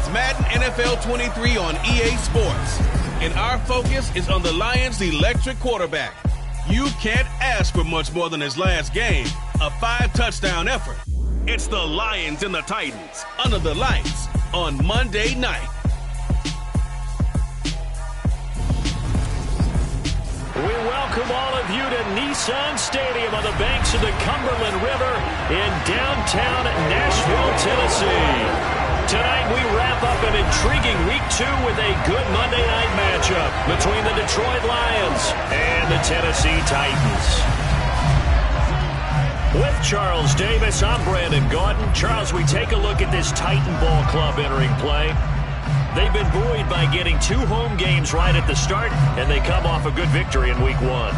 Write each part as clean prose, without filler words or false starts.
is Madden NFL 23 on EA Sports, and our focus is on the Lions' electric quarterback. You can't ask for much more than his last game, a 5-touchdown effort. It's the Lions and the Titans, under the lights, on Monday night. We welcome all of you to Nissan Stadium on the banks of the Cumberland River in downtown Nashville, Tennessee. Tonight we wrap up an intriguing Week 2 with a good Monday night matchup between the Detroit Lions and the Tennessee Titans. With Charles Davis, I'm Brandon Gaudin. Charles, we take a look at this Titan ball club entering play. They've been buoyed by getting 2 home games right at the start, and they come off a good victory in Week 1.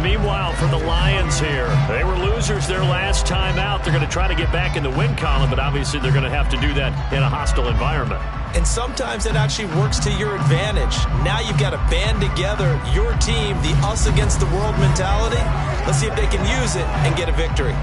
Meanwhile, for the Lions here, they were losers their last time out. They're going to try to get back in the win column, but obviously they're going to have to do that in a hostile environment. And sometimes it actually works to your advantage. Now you've got to band together your team, the us against the world mentality. Let's see if they can use it and get a victory.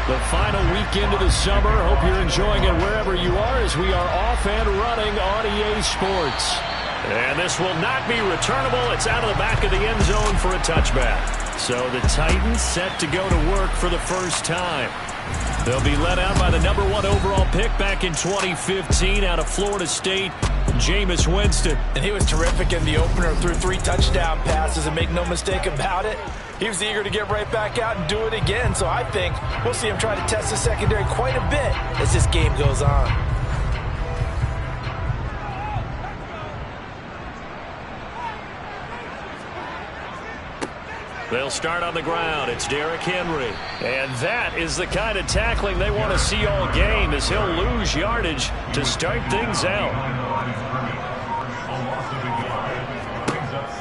The final weekend of the summer. Hope you're enjoying it wherever you are as we are off and running on EA Sports. And this will not be returnable. It's out of the back of the end zone for a touchback. So the Titans set to go to work for the first time. They'll be led out by the #1 overall pick back in 2015 out of Florida State, Jameis Winston. And he was terrific in the opener, threw 3 touchdown passes, and make no mistake about it, he was eager to get right back out and do it again. So I think we'll see him try to test the secondary quite a bit as this game goes on. They'll start on the ground. It's Derrick Henry. And that is the kind of tackling they want to see all game, as he'll lose yardage to start things out.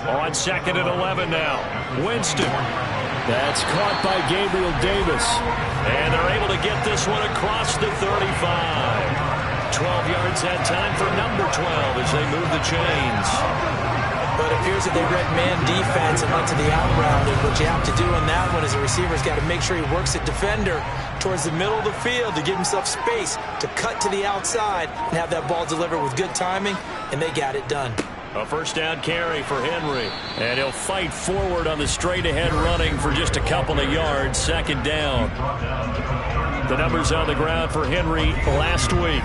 On 2nd and 11 now. Winston. That's caught by Gabriel Davis. And they're able to get this one across the 35. 12 yards that time for number 12 as they move the chains. But it appears that they read man defense and went to the out route. And what you have to do on that one is the receiver's got to make sure he works the defender towards the middle of the field to give himself space to cut to the outside and have that ball delivered with good timing, and they got it done. A first down carry for Henry. And he'll fight forward on the straight-ahead running for just a couple of yards. 2nd down. The numbers on the ground for Henry last week.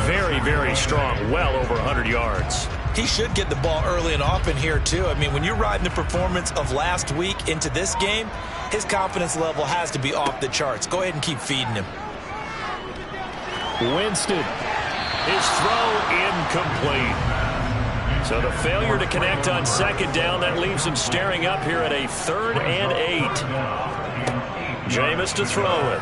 Very, very strong. Well over 100 yards. He should get the ball early and often here, too. I mean, when you're riding the performance of last week into this game, his confidence level has to be off the charts. Go ahead and keep feeding him. Winston. His throw incomplete. So the failure to connect on 2nd down, that leaves him staring up here at a 3rd and 8. Jameis to throw it.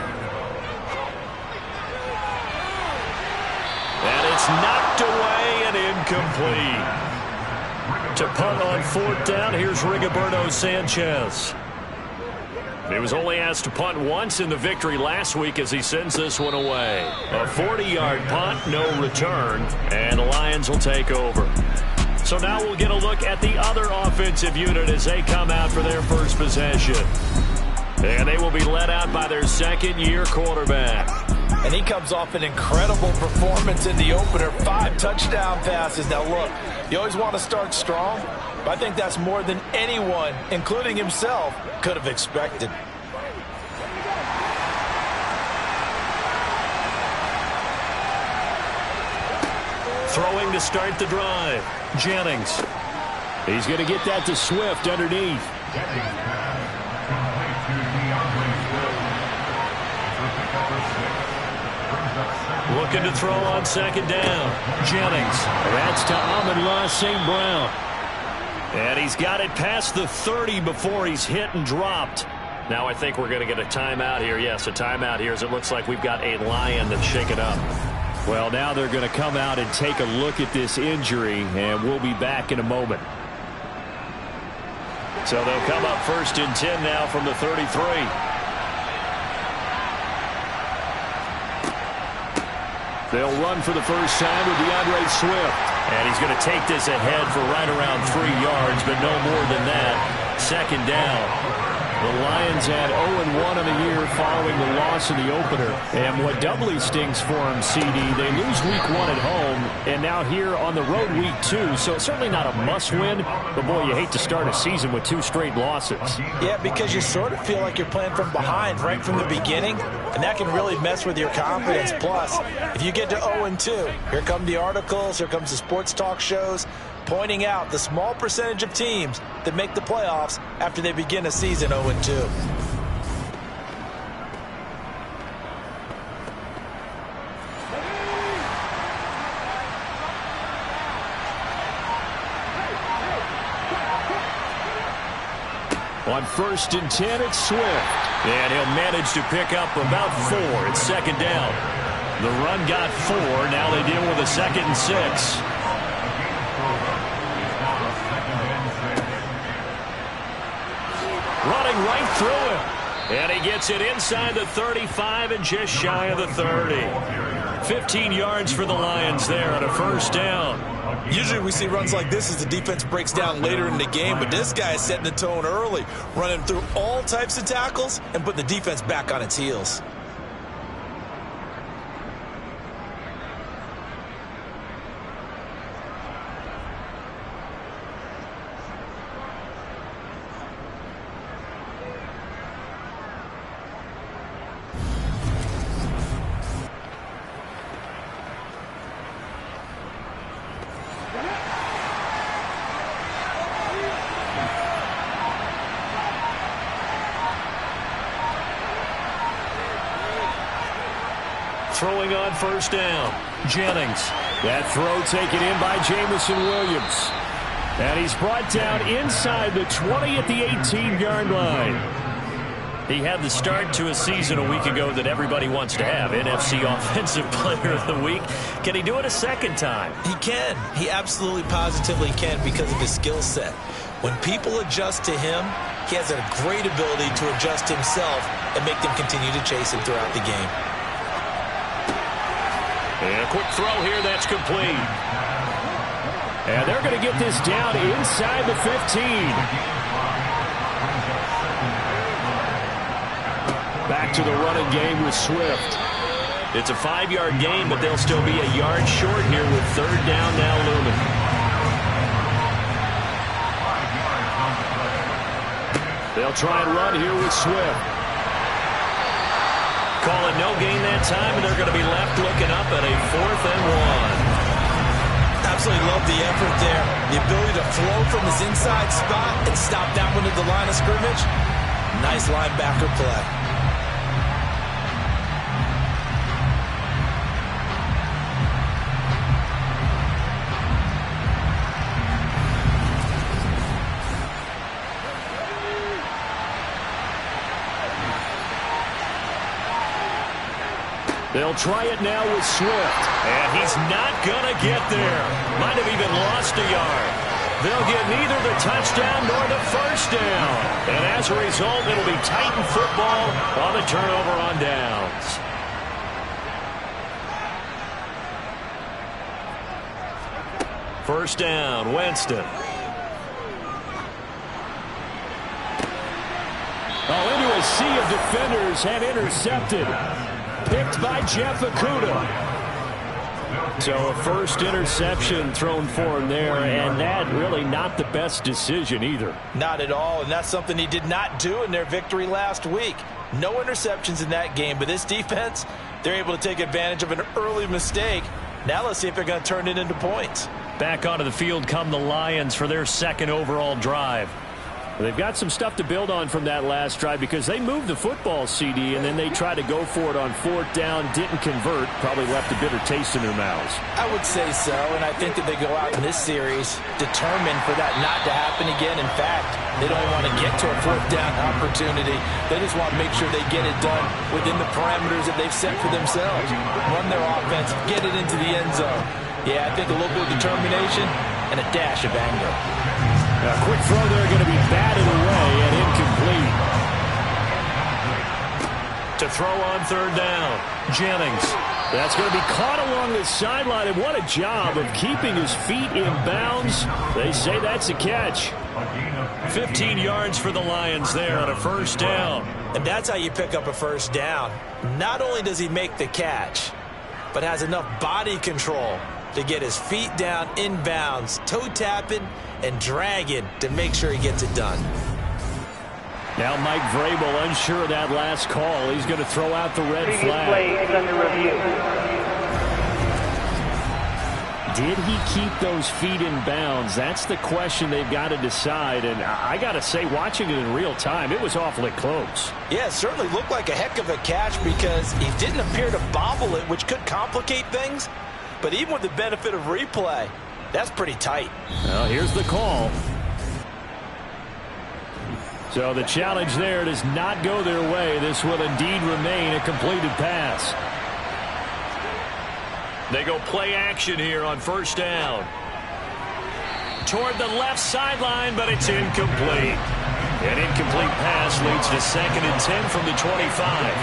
And it's knocked away and incomplete. To punt on 4th down, here's Rigoberto Sanchez. He was only asked to punt once in the victory last week as he sends this one away. A 40-yard punt, no return, and the Lions will take over. So now we'll get a look at the other offensive unit as they come out for their first possession. And they will be led out by their 2nd-year quarterback. And he comes off an incredible performance in the opener. 5 touchdown passes. Now, look, you always want to start strong, but I think that's more than anyone, including himself, could have expected. Throwing to start the drive. Jennings. He's going to get that to Swift underneath. Looking to throw on 2nd down. Jennings. That's to Amon-Ra St. Brown. And he's got it past the 30 before he's hit and dropped. Now I think we're going to get a timeout here. Yes, a timeout here as it looks like we've got a Lion that's shaken up. Well, now they're going to come out and take a look at this injury, and we'll be back in a moment. So they'll come up 1st and 10 now from the 33. They'll run for the first time with DeAndre Swift. And he's going to take this ahead for right around 3 yards, but no more than that. 2nd down. The Lions had 0-1 on the year following the loss in the opener. And what doubly stings for them, CD, they lose week 1 at home, and now here on the road week 2. So it's certainly not a must-win, but boy, you hate to start a season with 2 straight losses. Yeah, because you sort of feel like you're playing from behind right from the beginning, and that can really mess with your confidence. Plus, if you get to 0-2, here come the articles, here comes the sports talk shows, pointing out the small percentage of teams that make the playoffs after they begin a season 0-2. On 1st and 10, it's Swift. And he'll manage to pick up about 4. It's 2nd down. The run got 4. Now they deal with a 2nd and 6. Running right through him. And he gets it inside the 35 and just shy of the 30. 15 yards for the Lions there on a 1st down. Usually we see runs like this as the defense breaks down later in the game, but this guy is setting the tone early, running through all types of tackles and putting the defense back on its heels. Throwing on 1st down. Jennings. That throw taken in by Jameson Williams. And he's brought down inside the 20 at the 18-yard line. He had the start to a season a week ago that everybody wants to have. NFC Offensive Player of the Week. Can he do it a 2nd time? He can. He absolutely positively can because of his skill set. When people adjust to him, he has a great ability to adjust himself and make them continue to chase him throughout the game. And a quick throw here, that's complete. And they're going to get this down inside the 15. Back to the running game with Swift. It's a 5-yard gain, but they'll still be a yard short here with 3rd down now looming. They'll try and run here with Swift. Calling no gain that time, and they're going to be left looking up at a 4th and 1. Absolutely love the effort there. The ability to flow from his inside spot and stop that one at the line of scrimmage. Nice linebacker play. They'll try it now with Swift. And he's not going to get there. Might have even lost a yard. They'll get neither the touchdown nor the 1st down. And as a result, it'll be Titan football on the turnover on downs. First down, Winston. Oh, into a sea of defenders and intercepted. Picked by Jeff Okudah. So a 1st interception thrown for him there, and that really not the best decision either. Not at all, and that's something he did not do in their victory last week. No interceptions in that game, but this defense, they're able to take advantage of an early mistake. Now let's see if they're going to turn it into points. Back onto the field come the Lions for their 2nd overall drive. They've got some stuff to build on from that last drive because they moved the football, CD, and then they tried to go for it on 4th down, didn't convert, probably left a bitter taste in their mouths. I would say so, and I think that they go out in this series determined for that not to happen again. In fact, they don't want to get to a 4th down opportunity. They just want to make sure they get it done within the parameters that they've set for themselves. Run their offense, get it into the end zone. Yeah, I think a little bit of determination and a dash of anger. A quick throw there going to be batted away and incomplete. To throw on 3rd down, Jennings. That's going to be caught along the sideline, and what a job of keeping his feet in bounds. They say that's a catch. 15 yards for the Lions there on a 1st down. And that's how you pick up a 1st down. Not only does he make the catch, but has enough body control to get his feet down in bounds, toe tapping and dragging to make sure he gets it done. Now Mike Vrabel unsure of that last call. He's going to throw out the red flag. Play is under review. Did he keep those feet in bounds? That's the question they've got to decide. And I got to say, watching it in real time, it was awfully close. Yeah, it certainly looked like a heck of a catch because he didn't appear to bobble it, which could complicate things. But even with the benefit of replay, that's pretty tight. Well, here's the call. So the challenge there does not go their way. This will indeed remain a completed pass. They go play action here on 1st down. Toward the left sideline, but it's incomplete. An incomplete pass leads to 2nd and 10 from the 25.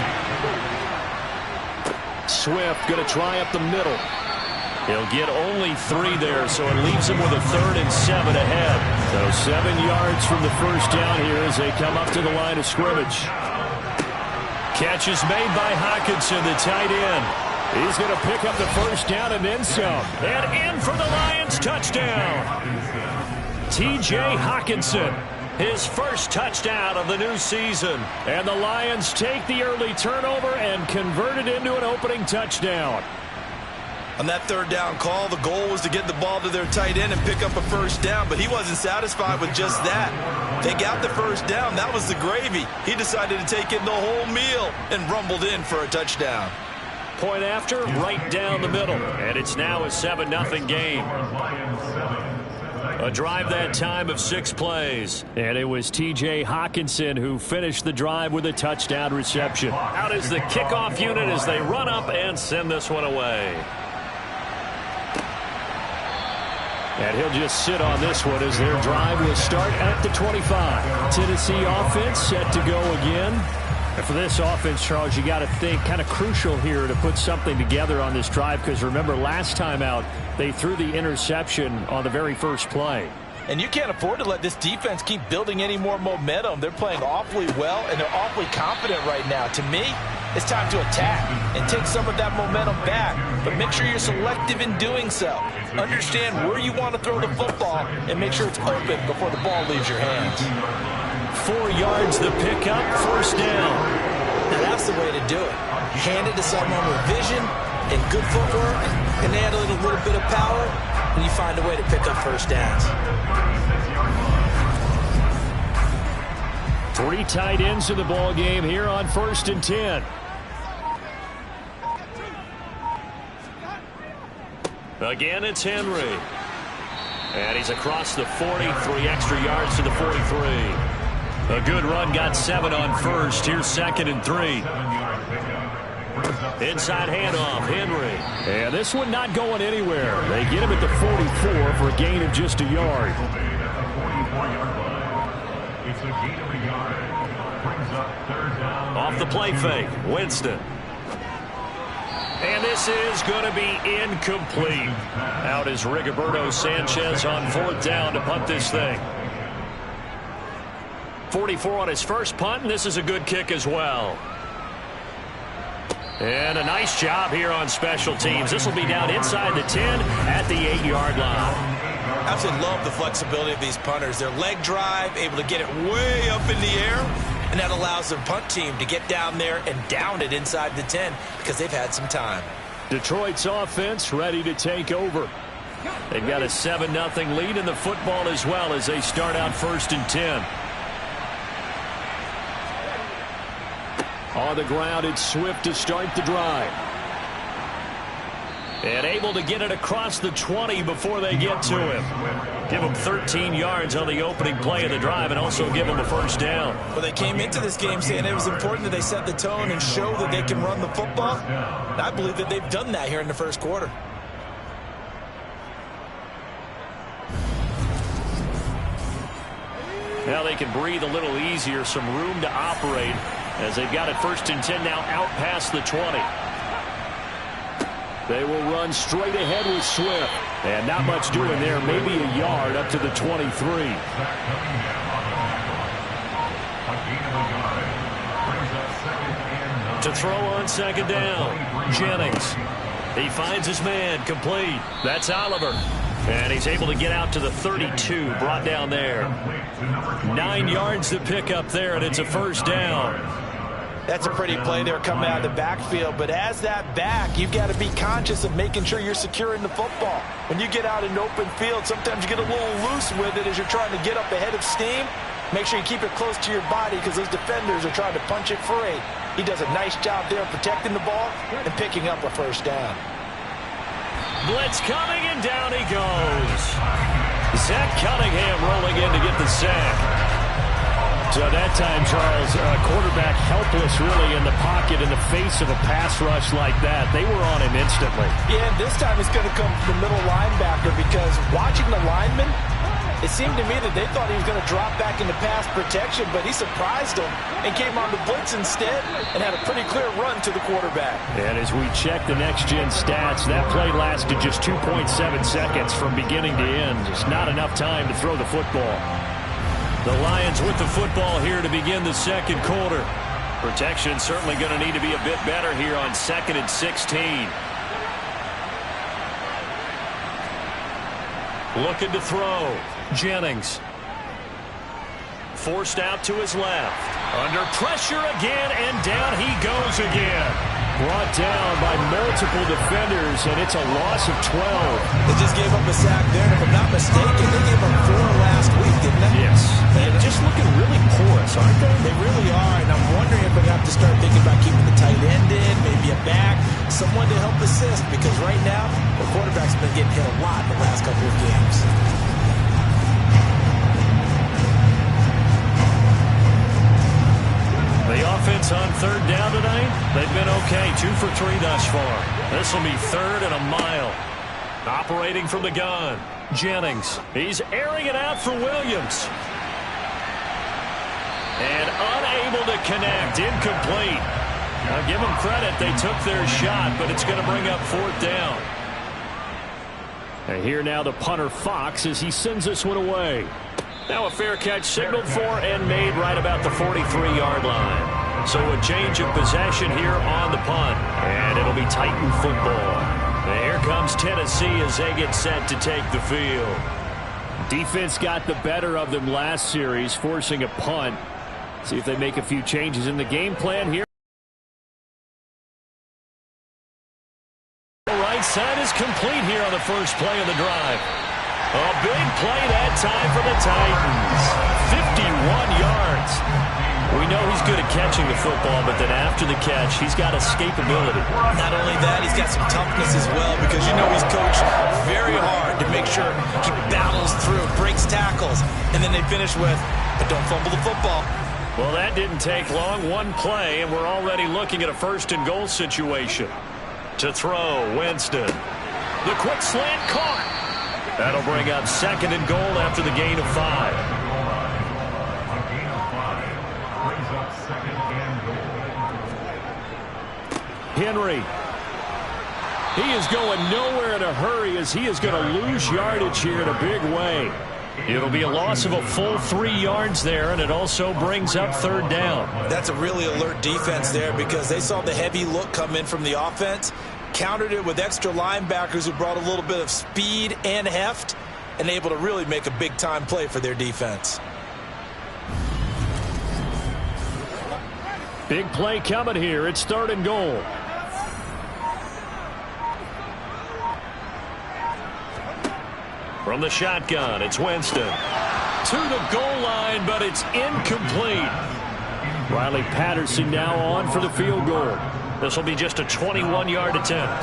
Swift going to try up the middle. He'll get only 3 there, so it leaves him with a 3rd and 7 ahead. So 7 yards from the 1st down here as they come up to the line of scrimmage. Catch is made by Hockenson, the tight end. He's going to pick up the 1st down and then some. And in for the Lions, touchdown. T.J. Hockenson, his first touchdown of the new season. And the Lions take the early turnover and convert it into an opening touchdown. On that 3rd down call, the goal was to get the ball to their tight end and pick up a 1st down, but he wasn't satisfied with just that. They got the 1st down. That was the gravy. He decided to take in the whole meal and rumbled in for a touchdown. Point after, right down the middle, and it's now a 7-0 game. A drive that time of 6 plays, and it was T.J. Hockenson who finished the drive with a touchdown reception. Out is the kickoff unit as they run up and send this one away. And he'll just sit on this one as their drive will start at the 25. Tennessee offense set to go again. And for this offense, Charles, you got to think kind of crucial here to put something together on this drive because remember last time out they threw the interception on the very first play. And you can't afford to let this defense keep building any more momentum. They're playing awfully well, and they're awfully confident right now. To me, it's time to attack and take some of that momentum back. But make sure you're selective in doing so. Understand where you want to throw the football and make sure it's open before the ball leaves your hands. 4 yards the pickup, 1st down. Now that's the way to do it. Hand it to someone with vision and good footwork, and add a little bit of power, and you find a way to pick up 1st downs. 3 tight ends in the ball game here on 1st and 10. Again, it's Henry. And he's across the 40, 3 extra yards to the 43. A good run, got 7 on 1st. Here's 2nd and 3. Inside handoff, Henry. And this one not going anywhere. They get him at the 44 for a gain of just a yard. Off the play fake, Winston. And this is going to be incomplete. Out is Rigoberto Sanchez on 4th down to punt this thing. 44 on his first punt, and this is a good kick as well. And a nice job here on special teams. This will be down inside the 10 at the 8-yard line. Absolutely love the flexibility of these punters. Their leg drive, able to get it way up in the air, and that allows the punt team to get down there and down it inside the 10 because they've had some time. Detroit's offense ready to take over. They've got a 7-0 lead in the football as well as they start out 1st and 10. on the ground. It's Swift to start the drive. And able to get it across the 20 before they get to him. Give him 13 yards on the opening play of the drive and also give him a first down. Well, they came into this game saying it was important that they set the tone and show that they can run the football. And I believe that they've done that here in the first quarter. Now they can breathe a little easier, some room to operate as they've got it 1st and 10 now out past the 20. They will run straight ahead with Swift. And not much doing there, maybe a yard up to the 23. To throw on 2nd down, Jennings. He finds his man, complete. That's Oliver. And he's able to get out to the 32, brought down there. 9 yards to pick up there, and it's a first down. That's a pretty play there coming out of the backfield. But as that back, you've got to be conscious of making sure you're securing the football. When you get out in open field, sometimes you get a little loose with it as you're trying to get up ahead of steam. Make sure you keep it close to your body because those defenders are trying to punch it free. He does a nice job there protecting the ball and picking up a first down. Blitz coming, and down he goes. Zach Cunningham rolling in to get the sack. So that time, Charles, quarterback helpless really in the pocket in the face of a pass rush like that. They were on him instantly. Yeah, and this time it's going to come from the middle linebacker because watching the lineman, it seemed to me that they thought he was going to drop back into pass protection, but he surprised them and came on the blitz instead and had a pretty clear run to the quarterback. And as we check the next-gen stats, that play lasted just 2.7 seconds from beginning to end. Just not enough time to throw the football. The Lions with the football here to begin the second quarter. Protection certainly going to need to be a bit better here on 2nd and 16. Looking to throw. Jennings. Forced out to his left. Under pressure again, and down he goes again. Brought down by multiple defenders, and it's a loss of 12. They just gave up a sack there, and if I'm not mistaken, they gave up 4 last week, didn't they? Yes. And just looking really porous, aren't they? They really are, and I'm wondering if we have to start thinking about keeping the tight end in, maybe a back, someone to help assist, because right now, the quarterback's been getting hit a lot in the last couple of games. The offense on 3rd down tonight, they've been okay. 2 for 3 thus far. This will be 3rd and a mile. Operating from the gun, Jennings. He's airing it out for Williams. And unable to connect, incomplete. Now give them credit, they took their shot, but it's going to bring up 4th down. And here now the punter Fox as he sends this one away. Now a fair catch signaled for and made right about the 43-yard line. So a change of possession here on the punt. And it'll be Titan football. And here comes Tennessee as they get set to take the field. Defense got the better of them last series, forcing a punt. See if they make a few changes in the game plan here. The right side is complete here on the first play of the drive. A big play that time for the Titans. 51 yards. We know he's good at catching the football, but then after the catch, he's got escapability. Not only that, he's got some toughness as well because you know he's coached very hard to make sure he battles through, breaks tackles, and then they finish with, but don't fumble the football. Well, that didn't take long. One play, and we're already looking at a 1st and goal situation. To throw, Winston. The quick slant caught. That'll bring up 2nd and goal after the gain of 5. Henry. He is going nowhere in a hurry as he is going to lose yardage here in a big way. It'll be a loss of a full 3 yards there, and it also brings up 3rd down. That's a really alert defense there because they saw the heavy look come in from the offense, countered it with extra linebackers who brought a little bit of speed and heft, and able to really make a big-time play for their defense. Big play coming here. It's 3rd and goal. From the shotgun, it's Winston. To the goal line, but it's incomplete. Riley Patterson now on for the field goal. This will be just a 21-yard attempt.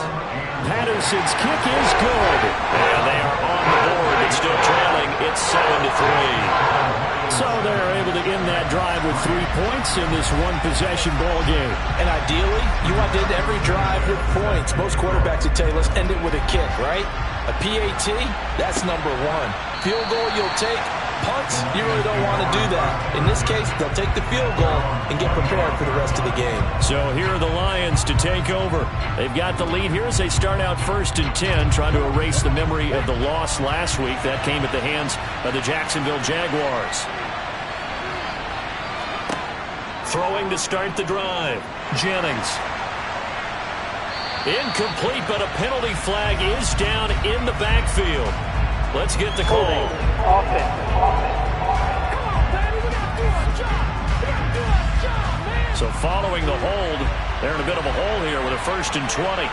Patterson's kick is good. And they are on the board. It's still trailing. It's 7-3. So they're able to end that drive with 3 points in this one-possession ball game. And ideally, you want to end every drive with points. Most quarterbacks would tell you, let's end it with a kick, right? A PAT, that's number one. Field goal you'll take. Punts, you really don't want to do that. In this case, they'll take the field goal and get prepared for the rest of the game. So here are the Lions to take over. They've got the lead here as they start out 1st and 10, trying to erase the memory of the loss last week. That came at the hands of the Jacksonville Jaguars. Throwing to start the drive. Jennings. Incomplete, but a penalty flag is down in the backfield. Let's get the call. So following the hold, they're in a bit of a hole here with a 1st and 20.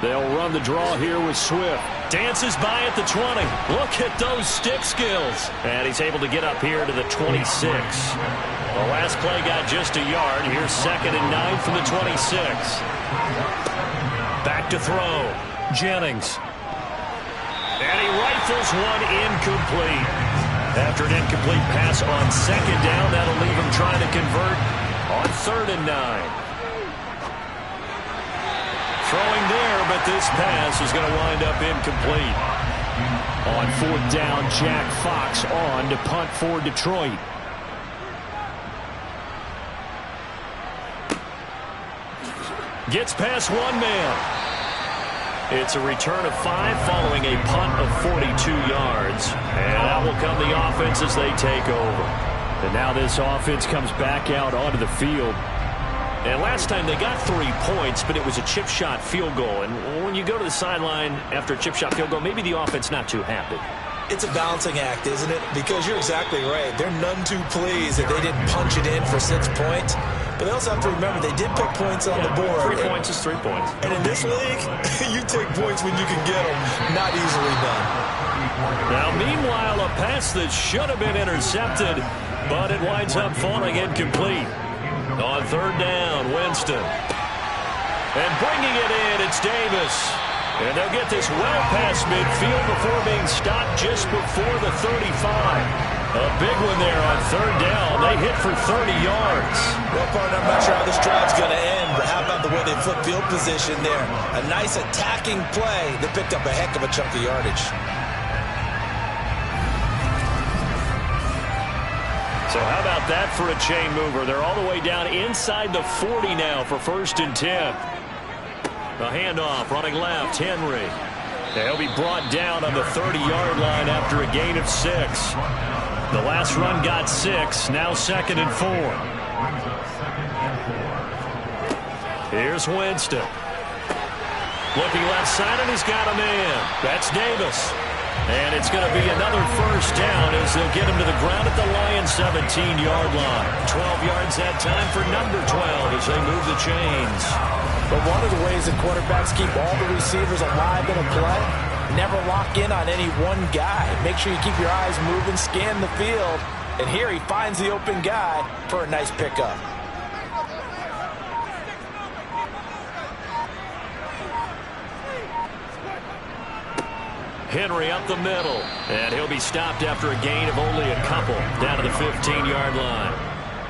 They'll run the draw here with Swift. Dances by at the 20. Look at those stick skills. And he's able to get up here to the 26. The last play got just a yard. Here's 2nd and 9 from the 26. Back to throw. Jennings. And he rifles one incomplete. After an incomplete pass on 2nd down, that'll leave him trying to convert on 3rd and 9. Throwing there, but this pass is going to wind up incomplete. On 4th down, Jack Fox on to punt for Detroit. Gets past one man. It's a return of 5 following a punt of 42 yards. And out will come the offense as they take over. And now this offense comes back out onto the field. And last time they got 3 points, but it was a chip shot field goal. And when you go to the sideline after a chip shot field goal, maybe the offense not too happy. It's a balancing act, isn't it? Because you're exactly right. They're none too pleased that they didn't punch it in for 6 points. But they also have to remember they did put points on the board. 3 points is 3 points. And in this league, you take points when you can get them. Not easily done. Now, meanwhile, a pass that should have been intercepted, but it winds up falling incomplete. On 3rd down, Winston. And bringing it in, it's Davis. And they'll get this well past midfield before being stopped just before the 35. A big one there on 3rd down. They hit for 30 yards. Well, partner, I'm not sure how this drive's going to end, but how about the way they flip field position there? A nice attacking play that picked up a heck of a chunk of yardage. So how about that for a chain mover? They're all the way down inside the 40 now for 1st and 10. The handoff running left, Henry. He'll be brought down on the 30-yard line after a gain of 6. The last run got 6, now 2nd and 4. Here's Winston. Looking left side, and he's got a man. That's Davis. And it's going to be another 1st down as they'll get him to the ground at the Lions' 17-yard line. 12 yards that time for number 12 as they move the chains. But one of the ways that quarterbacks keep all the receivers alive in a play, never lock in on any one guy. Make sure you keep your eyes moving, scan the field. And here he finds the open guy for a nice pickup. Henry up the middle, and he'll be stopped after a gain of only a couple down to the 15-yard line.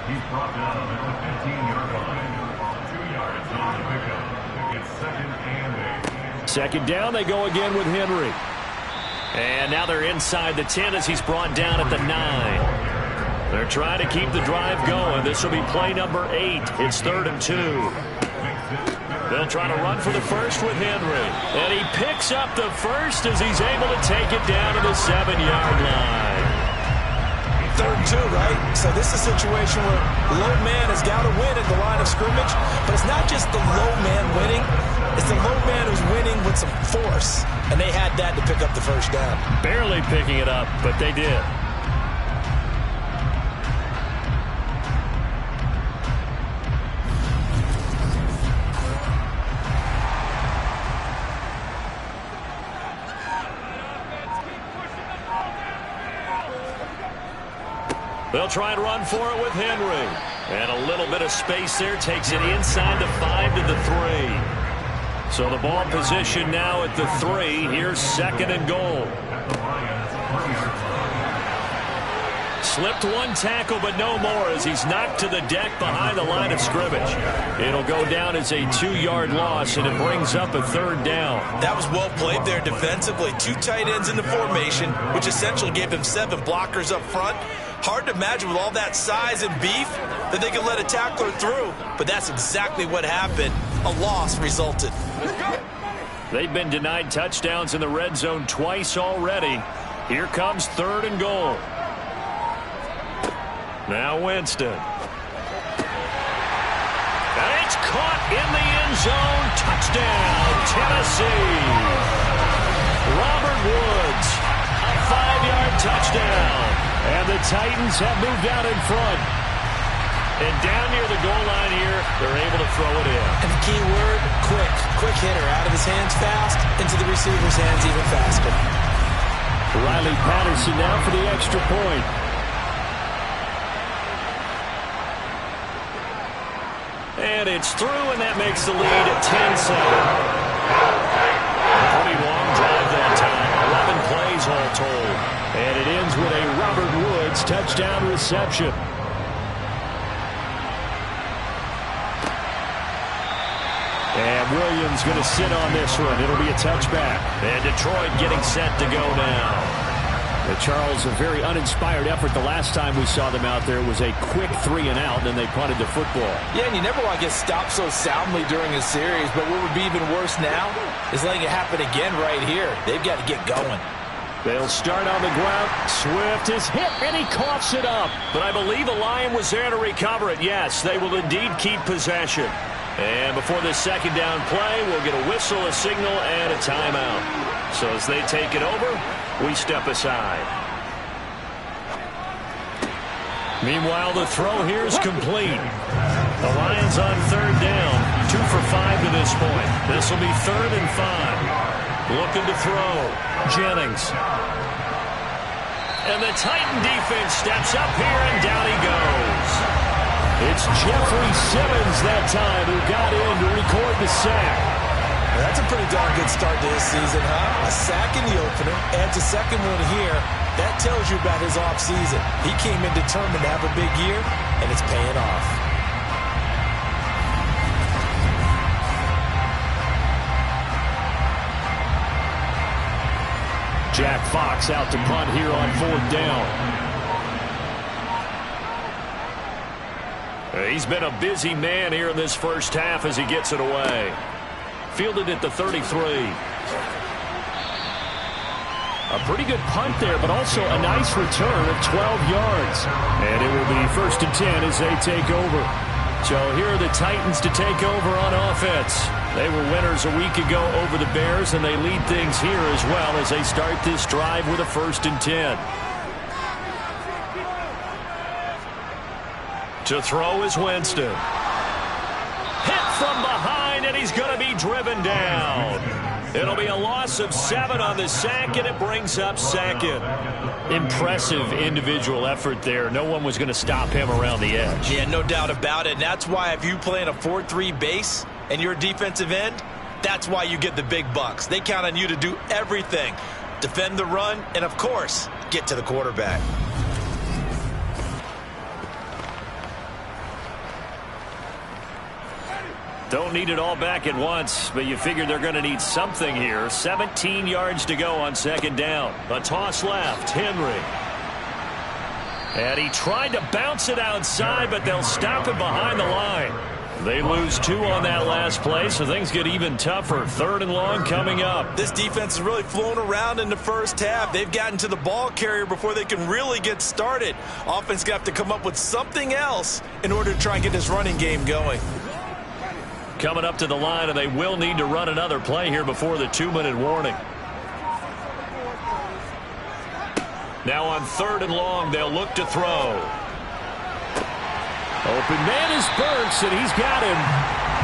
He's brought down on the 15-yard line. 2 yards on the pickup. It's 2nd and 8. 2nd down, they go again with Henry. And now they're inside the 10 as he's brought down at the 9. They're trying to keep the drive going. This will be play number 8. It's 3rd and 2. They'll try to run for the 1st with Henry. And he picks up the 1st as he's able to take it down to the 7-yard line. 3rd and 2, right? So this is a situation where low man has got to win at the line of scrimmage. But it's not just the low man winning. It's the low man who's winning with some force. And they had that to pick up the 1st down. Barely picking it up, but they did. They'll try and run for it with Henry. And a little bit of space there. Takes it inside the 5 to the 3. So the ball position now at the 3. Here's 2nd and goal. Slipped one tackle, but no more as he's knocked to the deck behind the line of scrimmage. It'll go down as a 2-yard loss, and it brings up a 3rd down. That was well played there defensively. 2 tight ends in the formation, which essentially gave him 7 blockers up front. Hard to imagine with all that size and beef that they could let a tackler through, but that's exactly what happened. A loss resulted. They've been denied touchdowns in the red zone twice already. Here comes 3rd and goal. Now Winston. And it's caught in the end zone. Touchdown, Tennessee. Robert Woods, a 5-yard touchdown. And the Titans have moved out in front. And down near the goal line here, they're able to throw it in. And the key word, quick. Quick hitter. Out of his hands fast, into the receiver's hands even faster. Riley Patterson now for the extra point. And it's through, and that makes the lead at 10-7. Pretty long drive that time. 11 plays all told. And it ends with a Robert Woods touchdown reception. And Williams going to sit on this one. It'll be a touchback. And Detroit getting set to go now. Charles, a very uninspired effort the last time we saw them out there. It was a quick 3 and out, and then they punted the football. Yeah, and you never want to get stopped so soundly during a series, but what would be even worse now is letting it happen again right here. They've got to get going. They'll start on the ground. Swift is hit, and he coughs it up. But I believe a Lion was there to recover it. Yes, they will indeed keep possession. And before this 2nd down play, we'll get a whistle, a signal, and a timeout. So as they take it over, we step aside. Meanwhile, the throw here is complete. The Lions on 3rd down. 2 for 5 to this point. This will be 3rd and 5. Looking to throw. Jennings. And the Titan defense steps up here, and down he goes. It's Jeffrey Simmons that time who got in to record the sack. That's a pretty darn good start to this season, huh? A sack in the opener, adds a 2nd one here. That tells you about his offseason. He came in determined to have a big year, and it's paying off. Jack Fox out to punt here on 4th down. He's been a busy man here in this first half as he gets it away. Fielded at the 33. A pretty good punt there, but also a nice return of 12 yards. And it will be 1st and 10 as they take over. So here are the Titans to take over on offense. They were winners a week ago over the Bears, and they lead things here as well as they start this drive with a 1st and 10. To throw is Winston. Hit from behind, and he's going to be driven down. It'll be a loss of 7 on the sack, and it brings up 2nd. Impressive individual effort there. No one was going to stop him around the edge. Yeah, no doubt about it. And that's why if you play in a 4-3 base and you're a defensive end, that's why you get the big bucks. They count on you to do everything. Defend the run, and of course, get to the quarterback. Don't need it all back at once, but you figure they're going to need something here. 17 yards to go on 2nd down. A toss left. Henry. And he tried to bounce it outside, but they'll stop him behind the line. They lose 2 on that last play, so things get even tougher. 3rd and long coming up. This defense is really flown around in the first half. They've gotten to the ball carrier before they can really get started. Offense got to come up with something else in order to try and get this running game going. Coming up to the line, and they will need to run another play here before the 2-minute warning. Now on 3rd and long, they'll look to throw. Open man is Burks, and he's got him.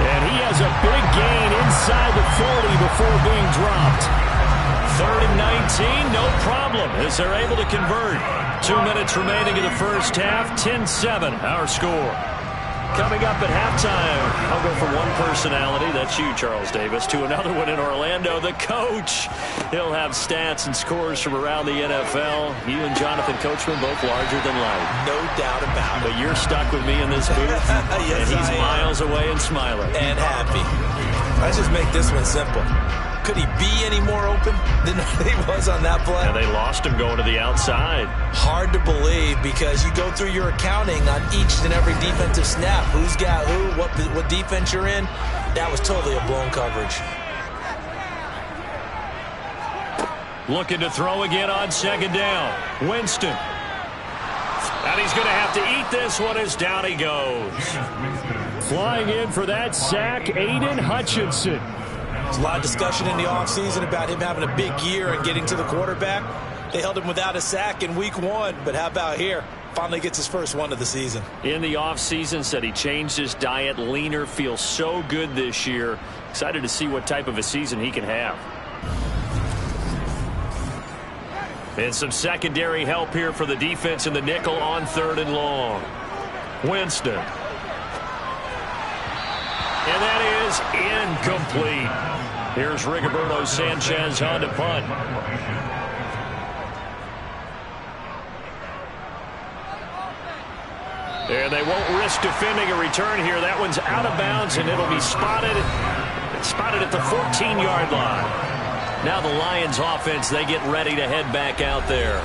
And he has a big gain inside the 40 before being dropped. 3rd and 19, no problem, as they're able to convert. 2 minutes remaining in the first half, 10-7, our score. Coming up at halftime, I'll go from one personality, that's you, Charles Davis, to another one in Orlando, the coach. He'll have stats and scores from around the NFL. You and Jonathan Coachman both larger than life. No doubt about it. But you're stuck with me in this booth, yes, and he's miles away and smiling. And happy. Let's just make this one simple. Could he be any more open than he was on that play? And they lost him going to the outside. Hard to believe, because you go through your accounting on each and every defensive snap. Who's got who, what defense you're in. That was totally a blown coverage. Looking to throw again on 2nd down. Winston. And he's going to have to eat this one as down he goes. Flying in for that sack, Aiden Hutchinson. There's a lot of discussion in the offseason about him having a big year and getting to the quarterback. They held him without a sack in week 1, but how about here? Finally gets his first one of the season. In the offseason, said he changed his diet, leaner, feels so good this year. Excited to see what type of a season he can have. And some secondary help here for the defense in the nickel on 3rd and long. Winston. And that is incomplete. Here's Rigoberto Sanchez on to punt. And they won't risk defending a return here. That one's out of bounds, and it'll be spotted at the 14-yard line. Now the Lions offense, they get ready to head back out there.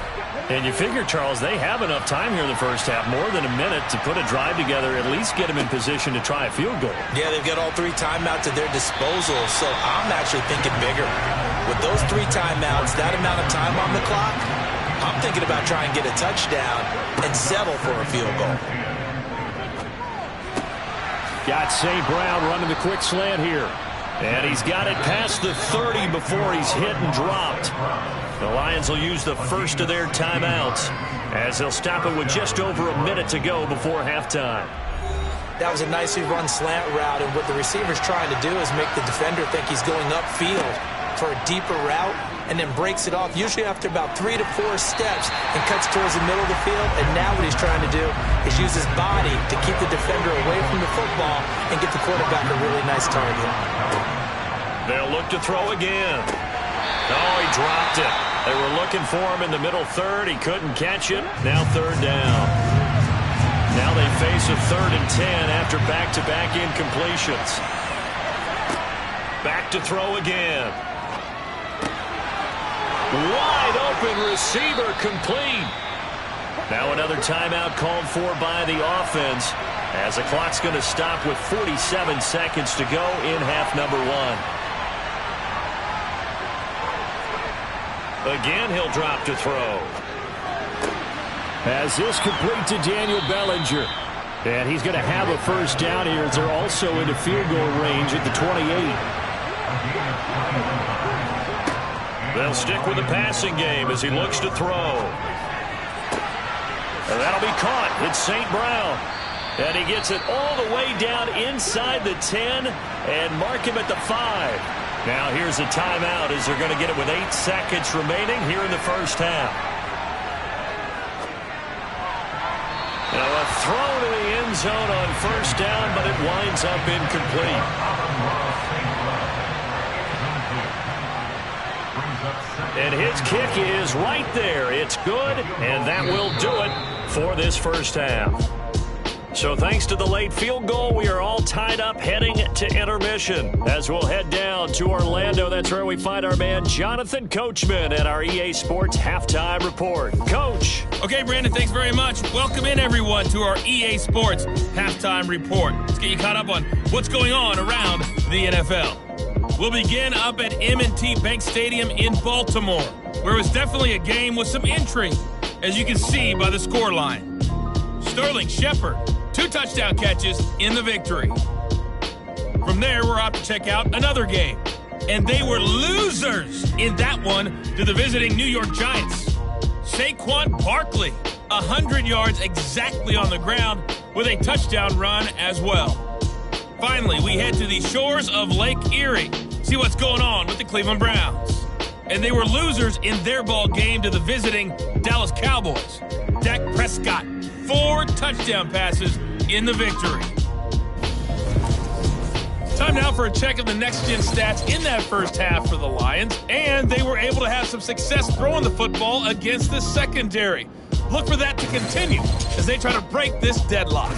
And you figure, Charles, they have enough time here in the first half, more than a minute, to put a drive together, at least get them in position to try a field goal. Yeah, they've got all 3 timeouts at their disposal, so I'm actually thinking bigger. With those 3 timeouts, that amount of time on the clock, I'm thinking about trying to get a touchdown and settle for a field goal. Got St. Brown running the quick slant here. And he's got it past the 30 before he's hit and dropped. The Lions will use the first of their timeouts as they'll stop it with just over a minute to go before halftime. That was a nicely run slant route, and what the receiver's trying to do is make the defender think he's going upfield for a deeper route, and then breaks it off, usually after about 3 to 4 steps, and cuts towards the middle of the field. And now what he's trying to do is use his body to keep the defender away from the football and get the quarterback a really nice target. They'll look to throw again. Oh, he dropped it. They were looking for him in the middle 3rd. He couldn't catch it. Now 3rd down. Now they face a 3rd and 10 after back-to-back incompletions. Back to throw again. Wide open receiver, complete. Now another timeout called for by the offense, as the clock's going to stop with 47 seconds to go in half number 1. Again, he'll drop to throw. As this complete to Daniel Bellinger. And he's going to have a first down here, as they're also into field goal range at the 28. They'll stick with the passing game as he looks to throw. And that'll be caught. It's St. Brown. And he gets it all the way down inside the 10 and mark him at the 5. Now here's a timeout as they're going to get it with 8 seconds remaining here in the first half. Now a throw to the end zone on first down, but it winds up incomplete. And his kick is right there. It's good, and that will do it for this first half. So thanks to the late field goal, we are all tied up heading to intermission. As we'll head down to Orlando, that's where we find our man Jonathan Coachman at our EA Sports Halftime Report. Coach. Okay, Brandon, thanks very much. Welcome in, everyone, to our EA Sports Halftime Report. Let's get you caught up on what's going on around the NFL. We'll begin up at M&T Bank Stadium in Baltimore, where it was definitely a game with some intrigue, as you can see by the scoreline. Sterling Shepard, 2 touchdown catches in the victory. From there, we're off to check out another game. And they were losers in that one to the visiting New York Giants. Saquon Barkley, 100 yards exactly on the ground with a touchdown run as well. Finally, we head to the shores of Lake Erie. See what's going on with the Cleveland Browns. and they were losers in their ball game to the visiting Dallas Cowboys. Dak Prescott, 4 touchdown passes in the victory. Time now for a check of the next-gen stats in that first half for the Lions, and they were able to have some success throwing the football against the secondary. Look for that to continue as they try to break this deadlock.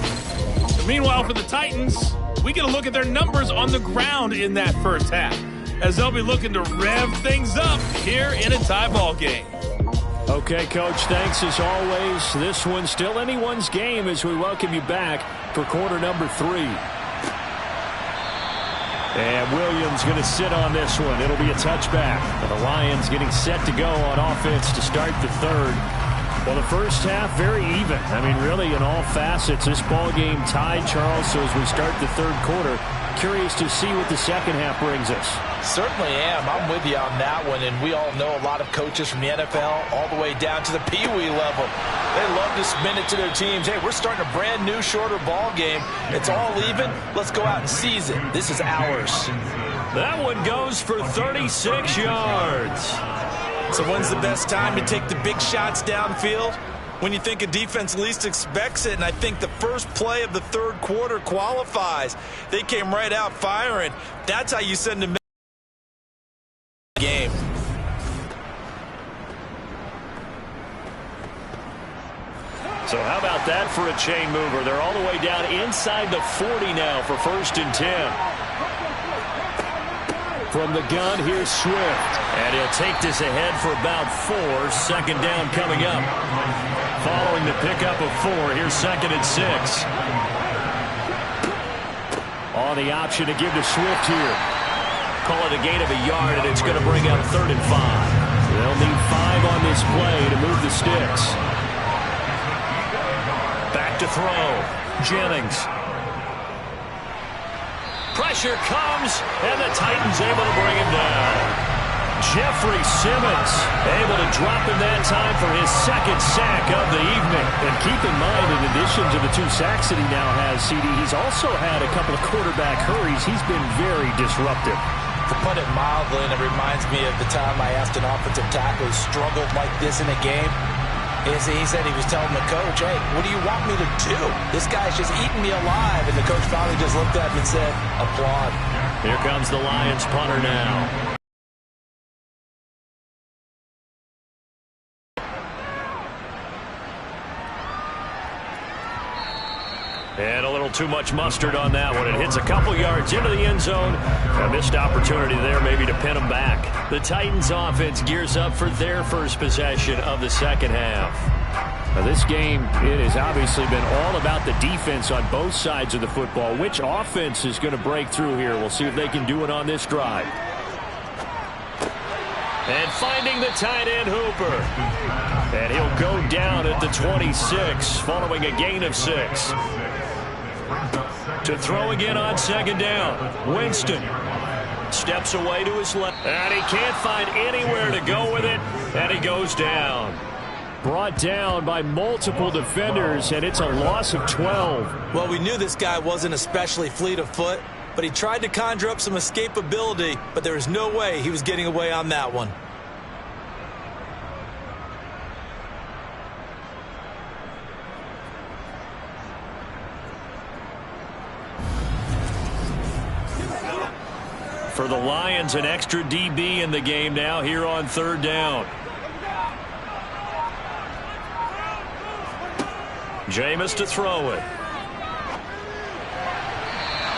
And meanwhile, for the Titans, we get a look at their numbers on the ground in that first half, as they'll be looking to rev things up here in a tie ball game. Okay, Coach, thanks as always. This one's still anyone's game as we welcome you back for quarter number 3. And Williams going to sit on this one. It'll be a touchback. And the Lions getting set to go on offense to start the third. Well, the first half, very even. I mean, really, in all facets, this ball game tied, Charles. So as we start the third quarter, curious to see what the second half brings us. Certainly am. I'm with you on that one. And we all know a lot of coaches from the NFL all the way down to the Pee-wee level. They love to spin it to their teams. Hey, we're starting a brand new, shorter ball game. It's all even. Let's go out and seize it. This is ours. That one goes for 36 yards. So when's the best time to take the big shots downfield? When you think a defense least expects it, and I think the first play of the third quarter qualifies. They came right out firing. That's how you send them game. So how about that for a chain mover? They're all the way down inside the 40 now for 1st and 10. From the gun, here's Swift. And he'll take this ahead for about 4. 2nd down coming up. Following the pickup of 4, here's 2nd and 6. On the option to give to Swift here. Call it a gain of a yard, and it's going to bring up 3rd and 5. They'll need 5 on this play to move the sticks. Back to throw. Jennings. Pressure comes, and the Titans able to bring him down. Jeffrey Simmons able to drop him that time for his 2nd sack of the evening. And keep in mind, in addition to the 2 sacks that he now has, CD, he's also had a couple of quarterback hurries. He's been very disruptive. To put it mildly, and it reminds me of the time I asked an offensive tackle who struggled like this in a game. He said he was telling the coach, hey, what do you want me to do? This guy's just eating me alive. And the coach finally just looked at him and said, applaud. Here comes the Lions punter now. And a little too much mustard on that one. It hits a couple yards into the end zone. A missed opportunity there maybe to pin them back. The Titans offense gears up for their first possession of the second half. Now this game, it has obviously been all about the defense on both sides of the football. Which offense is going to break through here? We'll see if they can do it on this drive. And finding the tight end Hooper. And he'll go down at the 26 following a gain of 6. To throw again on 2nd down. Winston steps away to his left. And he can't find anywhere to go with it. And he goes down. Brought down by multiple defenders, and it's a loss of 12. Well, we knew this guy wasn't especially fleet of foot, but he tried to conjure up some escapability, but there was no way he was getting away on that one. For the Lions, an extra DB in the game now here on 3rd down. Jameis to throw it.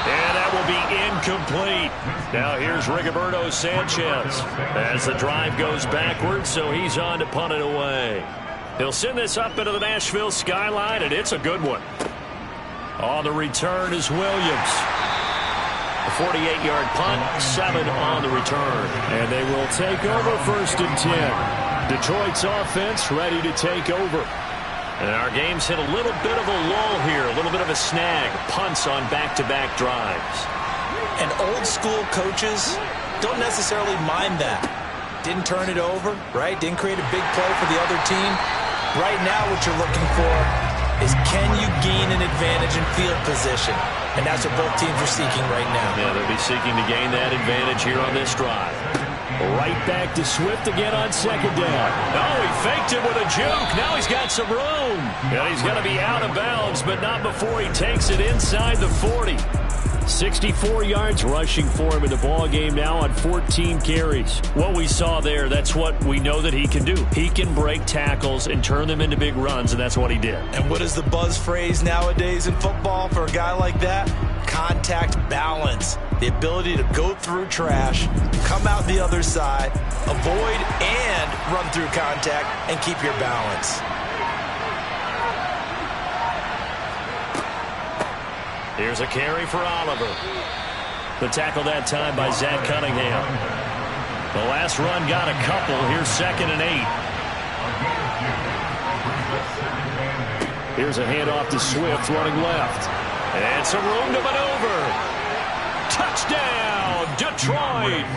And that will be incomplete. Now here's Rigoberto Sanchez as the drive goes backwards, so he's on to punt it away. He'll send this up into the Nashville skyline, and it's a good one. On the return is Williams. A 48-yard punt, 7 on the return. And they will take over 1st and 10. Detroit's offense ready to take over. And our game's hit a little bit of a lull here, a little bit of a snag. Punts on back-to-back drives. And old-school coaches don't necessarily mind that. Didn't turn it over, right? Didn't create a big play for the other team. Right now what you're looking for is can you gain an advantage in field position? And that's what both teams are seeking right now. Yeah, they'll be seeking to gain that advantage here on this drive. Right back to Swift again on second down. Oh, he faked it with a juke. Now he's got some room. And he's going to be out of bounds, but not before he takes it inside the 40. 64 yards rushing for him in the ball game now on 14 carries. What we saw there, that's what we know that he can do. He can break tackles and turn them into big runs, and that's what he did. And what is the buzz phrase nowadays in football for a guy like that? Contact balance. The ability to go through trash, come out the other side, avoid and run through contact, and keep your balance. Here's a carry for Oliver. The tackle that time by Zach Cunningham. The last run got a couple. Here's 2nd and 8. Here's a handoff to Swift running left. And some room to maneuver. Touchdown, Detroit.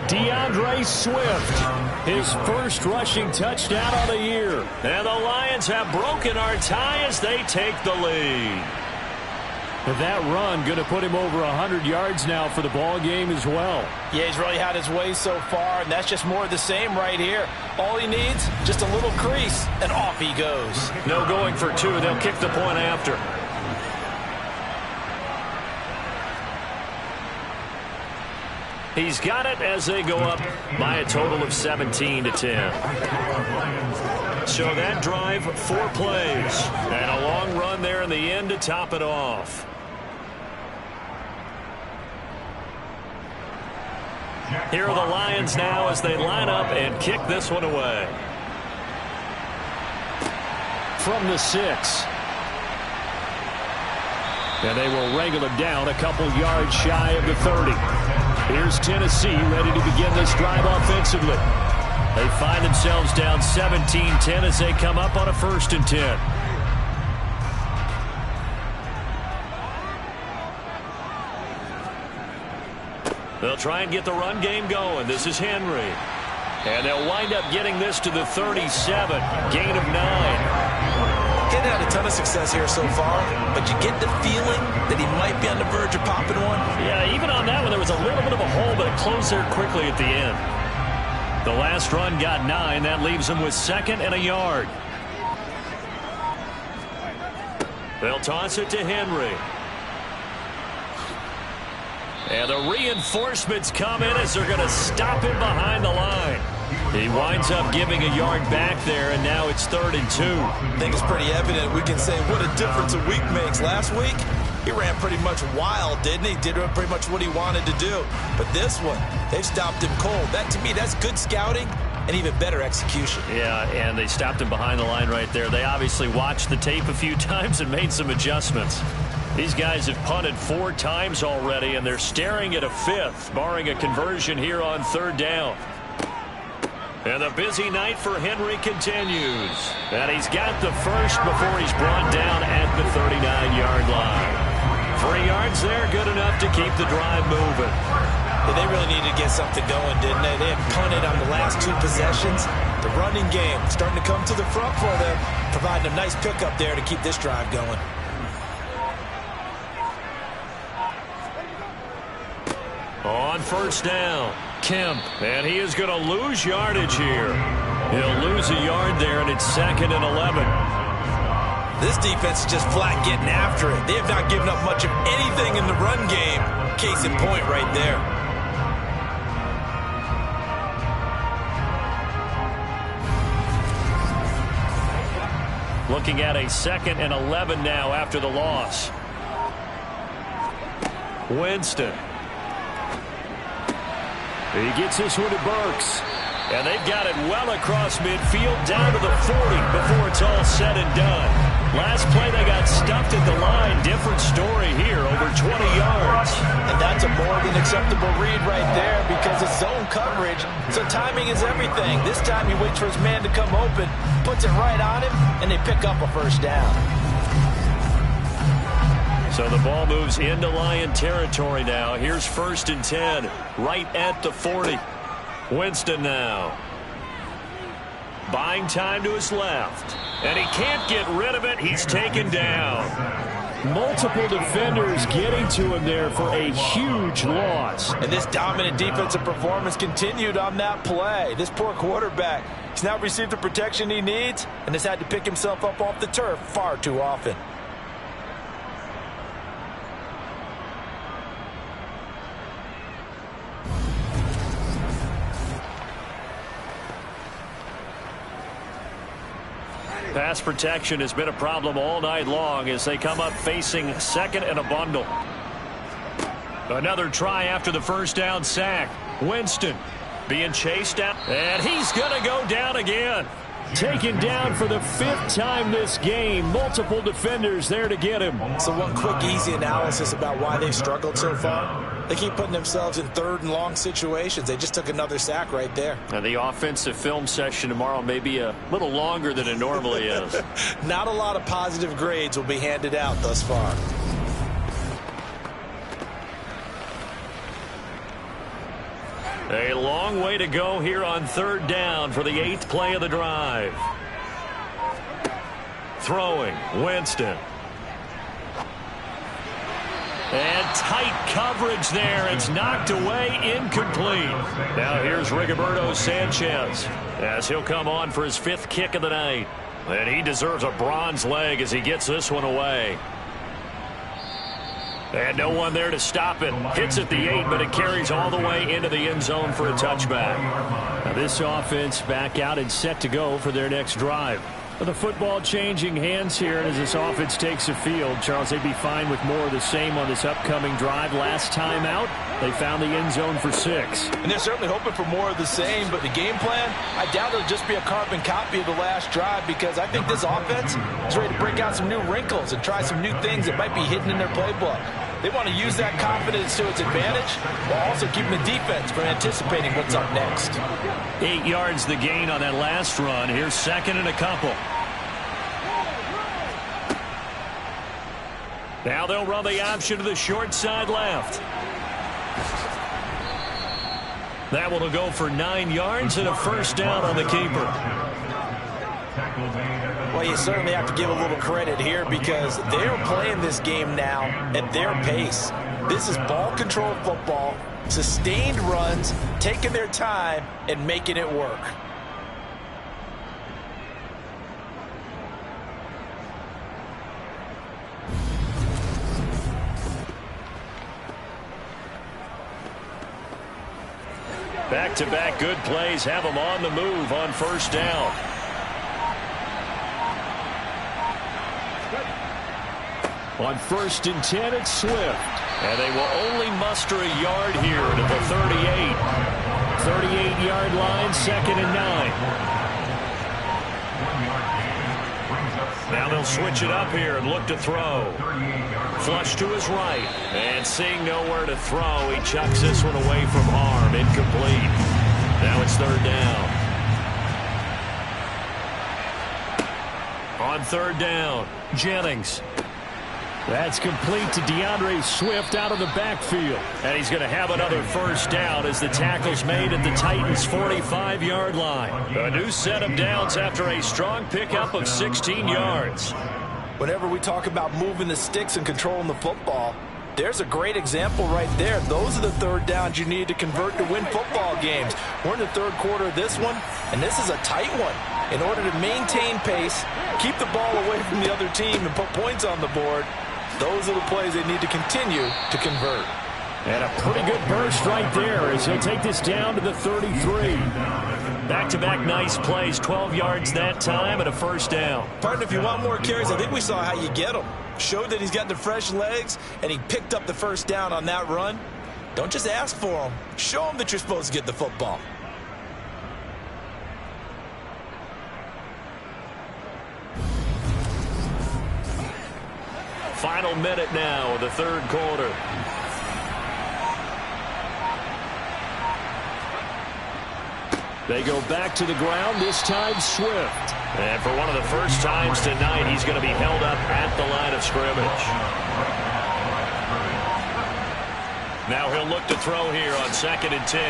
DeAndre Swift, his first rushing touchdown of the year. And the Lions have broken our tie as they take the lead. That run going to put him over 100 yards now for the ball game as well. Yeah, he's really had his way so far, and that's just more of the same right here. All he needs, just a little crease, and off he goes. No going for two. They'll kick the point after. He's got it as they go up by a total of 17-10. So that drive, 4 plays, and a long run there in the end to top it off. Here are the Lions now as they line up and kick this one away. From the 6. And they will wrangle him down a couple yards shy of the 30. Here's Tennessee ready to begin this drive offensively. They find themselves down 17-10 as they come up on a 1st and 10. They'll try and get the run game going. This is Henry. And they'll wind up getting this to the 37. Gain of 9. Hadn't had a ton of success here so far, but you get the feeling that he might be on the verge of popping one. Yeah, even on that one, there was a little bit of a hole, but it closed there quickly at the end. The last run got 9. That leaves him with 2nd and a yard. They'll toss it to Henry. And the reinforcements come in as they're going to stop him behind the line. He winds up giving a yard back there, and now it's 3rd and 2. I think it's pretty evident. We can say what a difference a week makes. Last week, he ran pretty much wild, didn't he? Did pretty much what he wanted to do. But this one, they've stopped him cold. That, to me, that's good scouting and even better execution. Yeah, and they stopped him behind the line right there. They obviously watched the tape a few times and made some adjustments. These guys have punted 4 times already, and they're staring at a 5th, barring a conversion here on 3rd down. And the busy night for Henry continues. And he's got the first before he's brought down at the 39-yard line. 3 yards there, good enough to keep the drive moving. Yeah, they really needed to get something going, didn't they? They had punted on the last 2 possessions. The running game starting to come to the front for them, providing a nice pickup there to keep this drive going. On 1st down, Kemp, and he is going to lose yardage here. He'll lose a yard there, and it's 2nd and 11. This defense is just flat getting after it. They have not given up much of anything in the run game. Case in point right there. Looking at a 2nd and 11 now after the loss. Winston. He gets this one to Burks. And they've got it well across midfield down to the 40 before it's all said and done. Last play they got stuffed at the line. Different story here, over 20 yards. And that's a more than acceptable read right there because it's zone coverage, so timing is everything. This time he waits for his man to come open, puts it right on him, and they pick up a 1st down. So the ball moves into Lion territory now. Here's 1st and 10, right at the 40. Winston now. Buying time to his left. And he can't get rid of it. He's taken down. Multiple defenders getting to him there for a huge loss. And this dominant defensive performance continued on that play. This poor quarterback, he's not received the protection he needs and has had to pick himself up off the turf far too often. Pass protection has been a problem all night long as they come up facing second and a bundle. Another try after the first down sack. Winston being chased out, and he's going to go down again. Taken down for the 5th time this game. Multiple defenders there to get him. So one quick, easy analysis about why they've struggled so far. They keep putting themselves in 3rd and long situations. They just took another sack right there. And the offensive film session tomorrow may be a little longer than it normally is. Not a lot of positive grades will be handed out thus far. A long way to go here on 3rd down for the 8th play of the drive. Throwing, Winston. And tight coverage there. It's knocked away, incomplete. Now here's Rigoberto Sanchez as he'll come on for his 5th kick of the night. And he deserves a bronze leg as he gets this one away. And no one there to stop it. Hits at the 8, but it carries all the way into the end zone for a touchback. Now this offense back out and set to go for their next drive. The football changing hands here, and as this offense takes the field, Charles, they'd be fine with more of the same on this upcoming drive. Last time out, they found the end zone for 6. And they're certainly hoping for more of the same, but the game plan, I doubt it'll just be a carbon copy of the last drive, because I think this offense is ready to break out some new wrinkles and try some new things that might be hidden in their playbook. They want to use that confidence to its advantage while also keeping the defense from anticipating what's up next. 8 yards the gain on that last run. Here's 2nd and a couple. Now they'll run the option to the short side left. That one will go for 9 yards and a 1st down on the keeper. Well, you certainly have to give a little credit here because they're playing this game now at their pace. This is ball control football, sustained runs, taking their time and making it work. Back-to-back good plays have them on the move on 1st down. On 1st and 10, it's Swift. And they will only muster a yard here to the 38. 38-yard line, 2nd and 9. Now they'll switch it up here and look to throw. Flush to his right. And seeing nowhere to throw, he chucks this one away from harm. Incomplete. Now it's 3rd down. On 3rd down, Jennings. That's complete to DeAndre Swift out of the backfield. And he's going to have another 1st down as the tackle's made at the Titans' 45-yard line. A new set of downs after a strong pickup of 16 yards. Whenever we talk about moving the sticks and controlling the football, there's a great example right there. Those are the 3rd downs you need to convert to win football games. We're in the 3rd quarter of this one, and this is a tight one. In order to maintain pace, keep the ball away from the other team, and put points on the board, those are the plays they need to continue to convert. And a pretty good burst right there as he'll take this down to the 33. Back-to-back nice plays, 12 yards that time and a 1st down. Partner, if you want more carries, I think we saw how you get them. Showed that he's got the fresh legs, and he picked up the 1st down on that run. Don't just ask for them. Show them that you're supposed to get the football. Final minute now of the 3rd quarter. They go back to the ground, this time Swift. And for one of the first times tonight, he's going to be held up at the line of scrimmage. Now he'll look to throw here on 2nd and 10.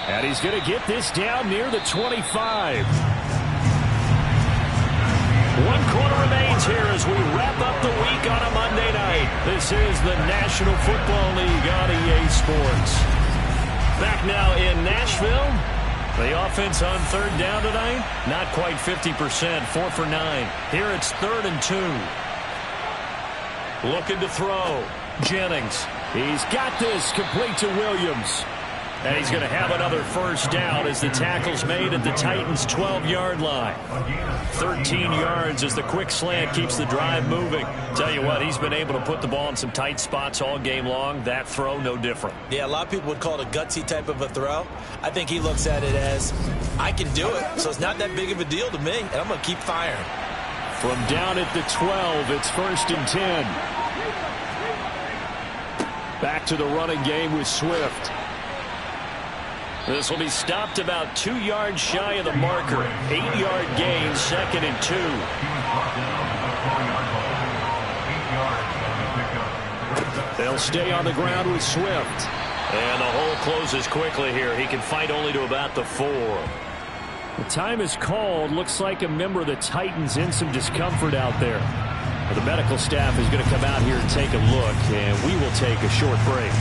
And he's going to get this down near the 25. 1 quarter remains Jones here as we wrap up the week on a Monday night. This is the National Football League on EA Sports. Back now in Nashville. The offense on third down tonight, not quite 50%, 4 for 9. Here it's 3rd and 2. Looking to throw. Jennings. He's got this, complete to Williams. And he's going to have another first down as the tackle's made at the Titans' 12-yard line. 13 yards as the quick slant keeps the drive moving. Tell you what, he's been able to put the ball in some tight spots all game long. That throw, no different. Yeah, a lot of people would call it a gutsy type of a throw. I think he looks at it as, I can do it, so it's not that big of a deal to me, and I'm going to keep firing. From down at the 12, it's 1st and 10. Back to the running game with Swift. This will be stopped about 2 yards shy of the marker. 8-yard gain, 2nd and 2. They'll stay on the ground with Swift. And the hole closes quickly here. He can fight only to about the 4. The time is called. Looks like a member of the Titans in some discomfort out there. The medical staff is going to come out here and take a look, and we will take a short break.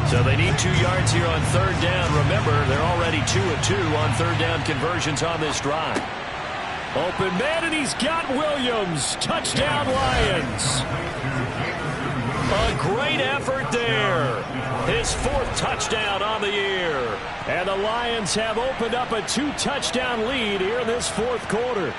So they need 2 yards here on third down. Remember, they're already 2 of 2 on third down conversions on this drive. Open man, and he's got Williams. Touchdown, Lions. A great effort there. His 4th touchdown on the year. And the Lions have opened up a 2-touchdown lead here in this 4th quarter.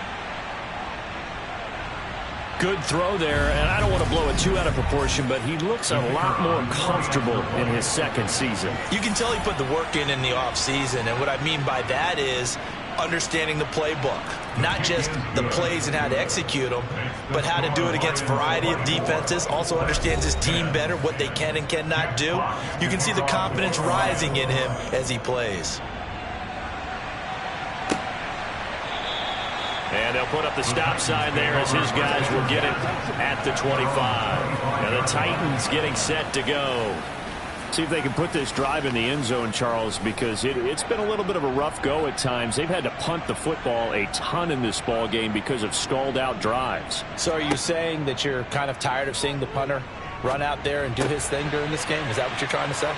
Good throw there, and I don't want to blow it too out of proportion, but he looks a lot more comfortable in his 2nd season. You can tell he put the work in the offseason, and what I mean by that is understanding the playbook. Not just the plays and how to execute them, but how to do it against a variety of defenses. Also understands his team better, what they can and cannot do. You can see the confidence rising in him as he plays. And they'll put up the stop sign there as his guys will get it at the 25. And the Titans getting set to go. See if they can put this drive in the end zone, Charles, because it's been a little bit of a rough go at times. They've had to punt the football a ton in this ball game because of stalled-out drives. So are you saying that you're kind of tired of seeing the punter run out there and do his thing during this game? Is that what you're trying to say?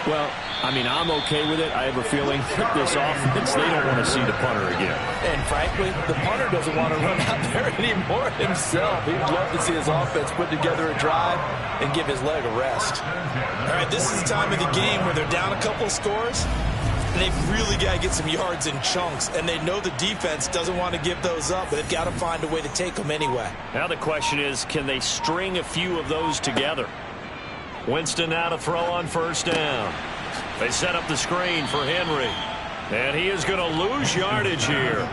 Well, I mean, I'm okay with it. I have a feeling that this offense, they don't want to see the punter again. And frankly, the punter doesn't want to run out there anymore himself. He'd love to see his offense put together a drive and give his leg a rest. All right, this is the time of the game where they're down a couple of scores, and they've really got to get some yards in chunks, and they know the defense doesn't want to give those up, but they've got to find a way to take them anyway. Now the question is, can they string a few of those together? Winston now to throw on first down. They set up the screen for Henry, and he is going to lose yardage here.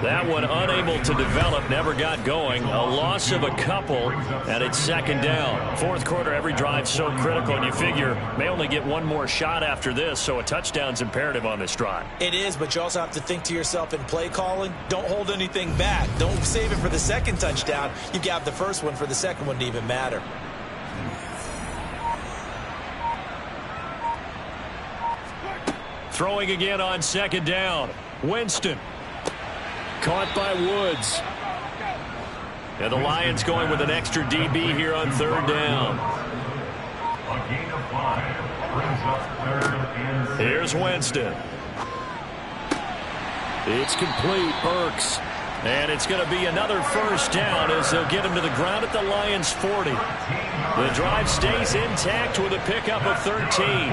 That one unable to develop, never got going. A loss of a couple, and it's 2nd down. 4th quarter, every drive so critical, and you figure may only get one more shot after this, so a touchdown's imperative on this drive. It is, but you also have to think to yourself in play calling, don't hold anything back. Don't save it for the 2nd touchdown. You got the first one for the 2nd one to even matter. Throwing again on 2nd down. Winston. Caught by Woods. And the Lions going with an extra DB here on 3rd down. Here's Winston. It's complete. Burks. And it's going to be another first down as they'll get him to the ground at the Lions' 40. The drive stays intact with a pickup of 13.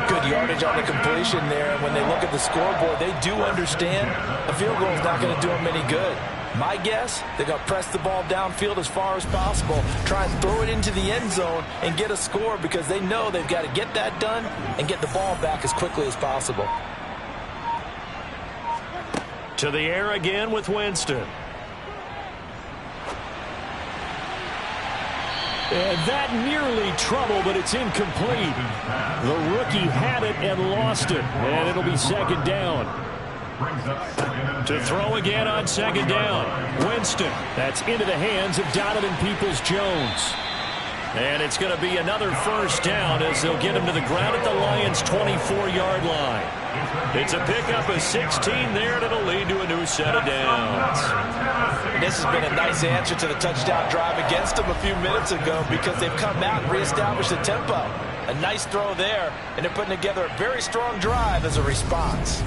Good yardage on the completion there. And when they look at the scoreboard, they do understand a field goal is not going to do them any good. My guess, they're going to press the ball downfield as far as possible, try and throw it into the end zone and get a score because they know they've got to get that done and get the ball back as quickly as possible. To the air again with Winston. And that nearly trouble, but it's incomplete. The rookie had it and lost it. And it'll be 2nd down. To throw again on 2nd down. Winston. That's into the hands of Donovan Peoples-Jones. And it's going to be another first down as they'll get him to the ground at the Lions' 24-yard line. It's a pickup of 16 there, and it'll lead to a new set of downs. This has been a nice answer to the touchdown drive against them a few minutes ago because they've come out and reestablished the tempo. A nice throw there, and they're putting together a very strong drive as a response.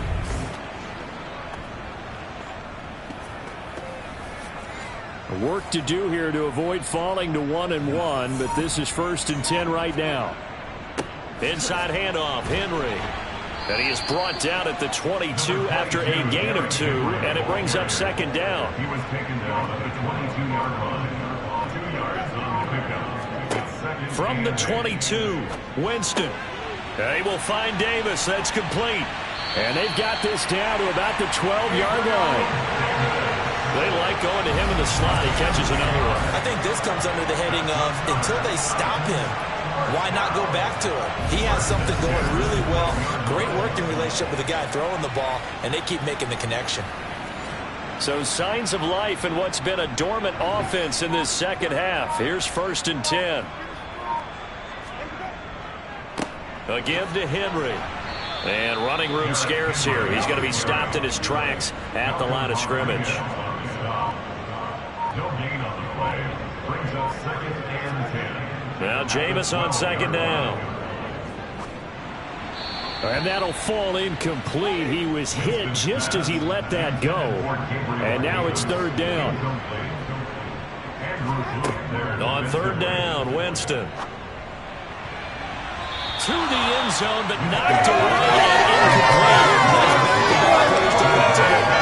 Work to do here to avoid falling to 1-1, but this is 1st and 10 right now. Inside handoff, Henry. And he is brought down at the 22 after a gain of 2, and it brings up 2nd down. He was taken down at the 22-yard line. 2 yards on the pickup. It's second From the 22, Winston. They will find Davis. That's complete. And they've got this down to about the 12-yard line. They like going to him in the slot. He catches another one. I think this comes under the heading of until they stop him, why not go back to him? He has something going really well. Great working relationship with the guy throwing the ball, and they keep making the connection. So signs of life in what's been a dormant offense in this second half. Here's 1st and 10. Again to Henry. And running room scarce here. He's going to be stopped in his tracks at the line of scrimmage. No gain on the play. Brings up 2nd and 10. Now Jameis on 2nd down. And that'll fall incomplete. He was hit just as he let that go. And now it's 3rd down. On 3rd down, Winston. To the end zone, but knocked away and incomplete.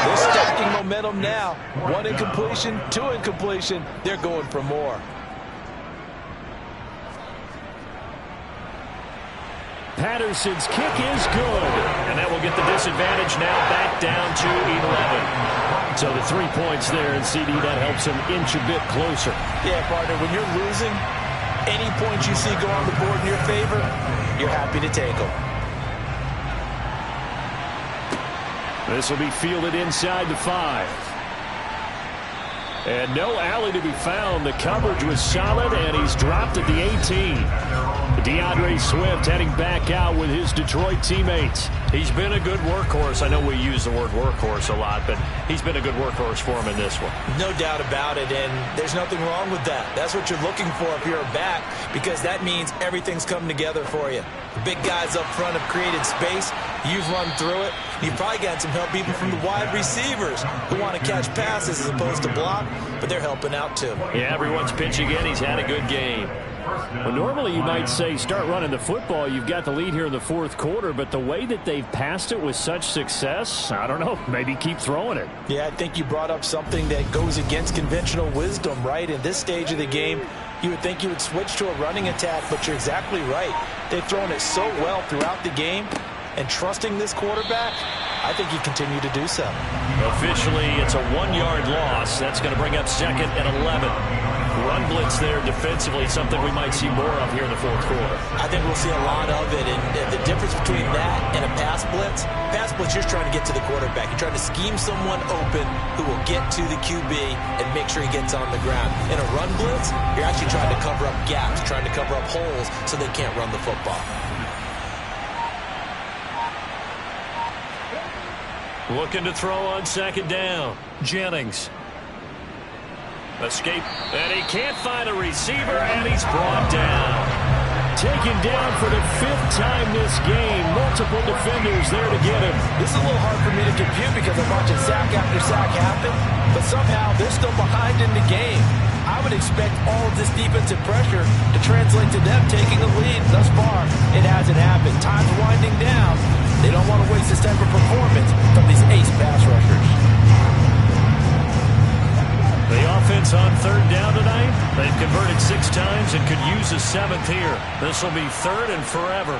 They're stacking momentum now. 1 incompletion, 2 incompletion. They're going for more. Patterson's kick is good. And that will get the disadvantage now back down to 11. So the 3 points there, and CD, that helps him inch a bit closer. Yeah, partner, when you're losing, any points you see go on the board in your favor, you're happy to take them. This will be fielded inside the 5. And no alley to be found. The coverage was solid, and he's dropped at the 18. DeAndre Swift heading back out with his Detroit teammates. He's been a good workhorse. I know we use the word workhorse a lot, but he's been a good workhorse for him in this one. No doubt about it, and there's nothing wrong with that. That's what you're looking for if you're a back, because that means everything's coming together for you. The big guys up front have created space. You've run through it. You've probably got some help even from the wide receivers who want to catch passes as opposed to block, but they're helping out too. Yeah, everyone's pitching in. He's had a good game. Well, normally you might say start running the football. You've got the lead here in the 4th quarter, but the way that they've passed it with such success, I don't know, maybe keep throwing it. Yeah, I think you brought up something that goes against conventional wisdom, right? In this stage of the game, you would think you would switch to a running attack, but you're exactly right. They've thrown it so well throughout the game, and trusting this quarterback, I think you continue to do so. Officially, it's a 1-yard loss. That's going to bring up 2nd and 11. Run blitz there defensively, something we might see more of here in the 4th quarter. I think we'll see a lot of it, and the difference between that and a pass blitz, you're trying to get to the quarterback. You're trying to scheme someone open who will get to the QB and make sure he gets on the ground. In a run blitz, you're actually trying to cover up gaps, trying to cover up holes so they can't run the football. Looking to throw on 2nd down. Jennings. Escape, and he can't find a receiver, and he's brought down. Taken down for the 5th time this game. Multiple defenders there to get him. This is a little hard for me to compute because I'm watching sack after sack happen, but somehow they're still behind in the game. I would expect all of this defensive pressure to translate to them taking a lead. Thus far, it hasn't happened. Time's winding down. They don't want to waste this type of performance from these ace pass rushers. The offense on 3rd down tonight. They've converted 6 times and could use a 7th here. This will be 3rd and forever.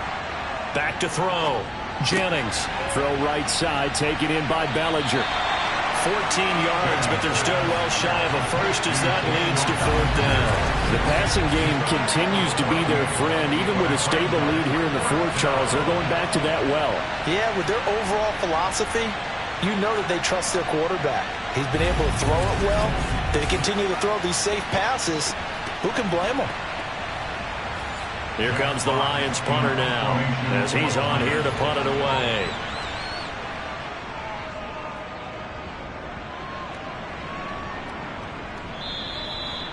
Back to throw. Jennings. Throw right side, taken in by Bellinger. 14 yards, but they're still well shy of a first as that leads to 4th down. The passing game continues to be their friend. Even with a stable lead here in the 4th, Charles, they're going back to that well. Yeah, with their overall philosophy, you know that they trust their quarterback. He's been able to throw it well. They continue to throw these safe passes. Who can blame them? Here comes the Lions punter now, as he's on here to punt it away.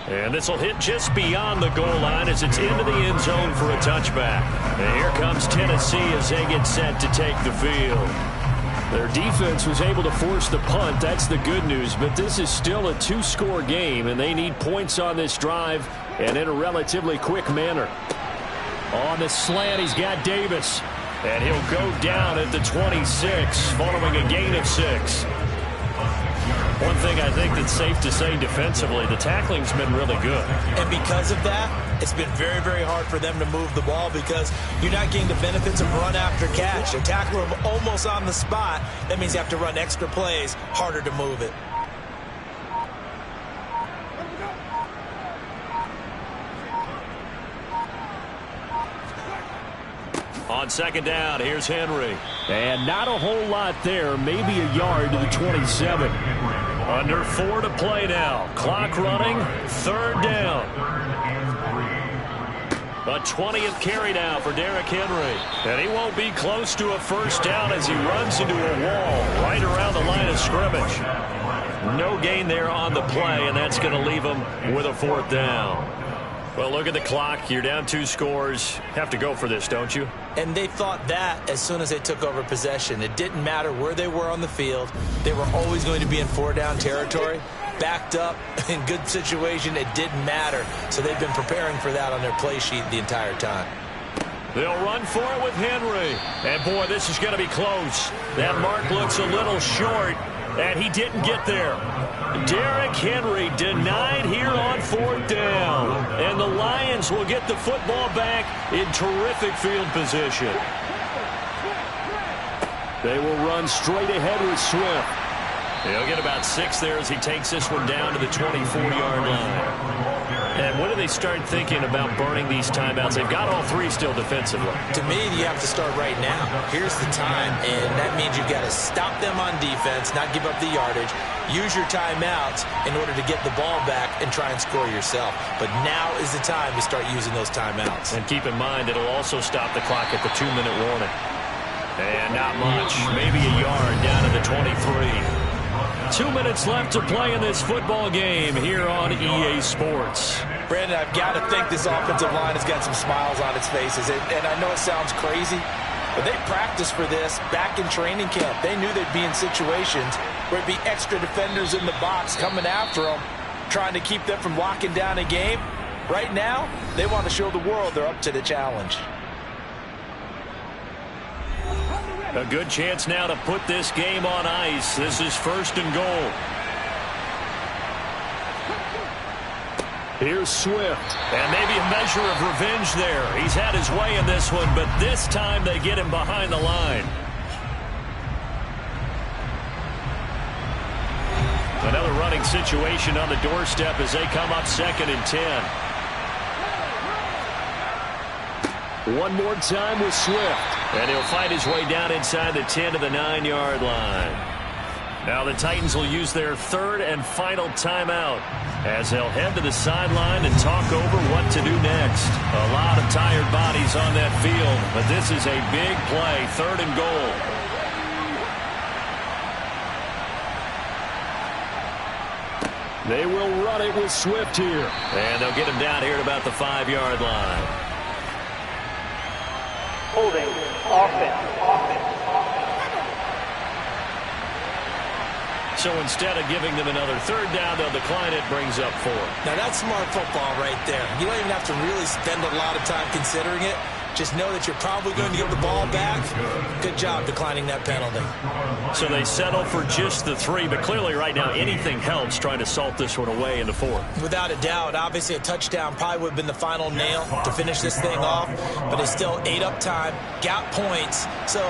And this will hit just beyond the goal line as it's into the end zone for a touchback. And here comes Tennessee as they get set to take the field. Their defense was able to force the punt. That's the good news. But this is still a 2-score game, and they need points on this drive and in a relatively quick manner. On the slant, he's got Davis. And he'll go down at the 26 following a gain of 6. One thing I think that's safe to say defensively, the tackling's been really good. And because of that, it's been very, very hard for them to move the ball because you're not getting the benefits of run after catch. You tackle them almost on the spot. That means you have to run extra plays, harder to move it. On second down, here's Henry. And not a whole lot there, maybe a yard to the 27. Under 4 to play now. Clock running, 3rd down. A 20th carry now for Derrick Henry. And he won't be close to a first down as he runs into a wall right around the line of scrimmage. No gain there on the play, and that's going to leave him with a 4th down. Well, look at the clock. You're down 2 scores. Have to go for this, don't you? And they thought that as soon as they took over possession. It didn't matter where they were on the field. They were always going to be in 4-down territory. Backed up, in good situation, it didn't matter. So they've been preparing for that on their play sheet the entire time. They'll run for it with Henry. And, boy, this is going to be close. That mark looks a little short, and he didn't get there. Derrick Henry denied here on 4th down. And the Lions will get the football back in terrific field position. They will run straight ahead with Swift. He'll get about 6 there as he takes this one down to the 24-yard line. And when do they start thinking about burning these timeouts? They've got all 3 still defensively. To me, you have to start right now. Here's the time, and that means you've got to stop them on defense, not give up the yardage. Use your timeouts in order to get the ball back and try and score yourself. But now is the time to start using those timeouts. And keep in mind, it'll also stop the clock at the 2-minute warning. And not much, maybe a yard down to the 23. 2 minutes left to play in this football game here on EA Sports. Brandon, I've got to think this offensive line has got some smiles on its faces. And I know it sounds crazy, but they practiced for this back in training camp. They knew they'd be in situations where it'd be extra defenders in the box coming after them, trying to keep them from locking down a game. Right now, they want to show the world they're up to the challenge. A good chance now to put this game on ice. This is 1st and goal. Here's Swift. And maybe a measure of revenge there. He's had his way in this one, but this time they get him behind the line. Another running situation on the doorstep as they come up 2nd and 10. One more time with Swift. And he'll fight his way down inside the 10 to the 9-yard line. Now the Titans will use their 3rd and final timeout as they'll head to the sideline and talk over what to do next. A lot of tired bodies on that field, but this is a big play, 3rd and goal. They will run it with Swift here. And they'll get him down here at about the 5-yard line. Holding offense. So instead of giving them another 3rd down, they'll decline it, brings up 4. Now that's smart football right there. You don't even have to really spend a lot of time considering it. Just know that you're probably going to give the ball back. Good job declining that penalty. So they settle for just the 3, but clearly right now anything helps trying to salt this one away into 4. Without a doubt, obviously a touchdown probably would have been the final nail to finish this thing off, but it's still ate up time, got points. So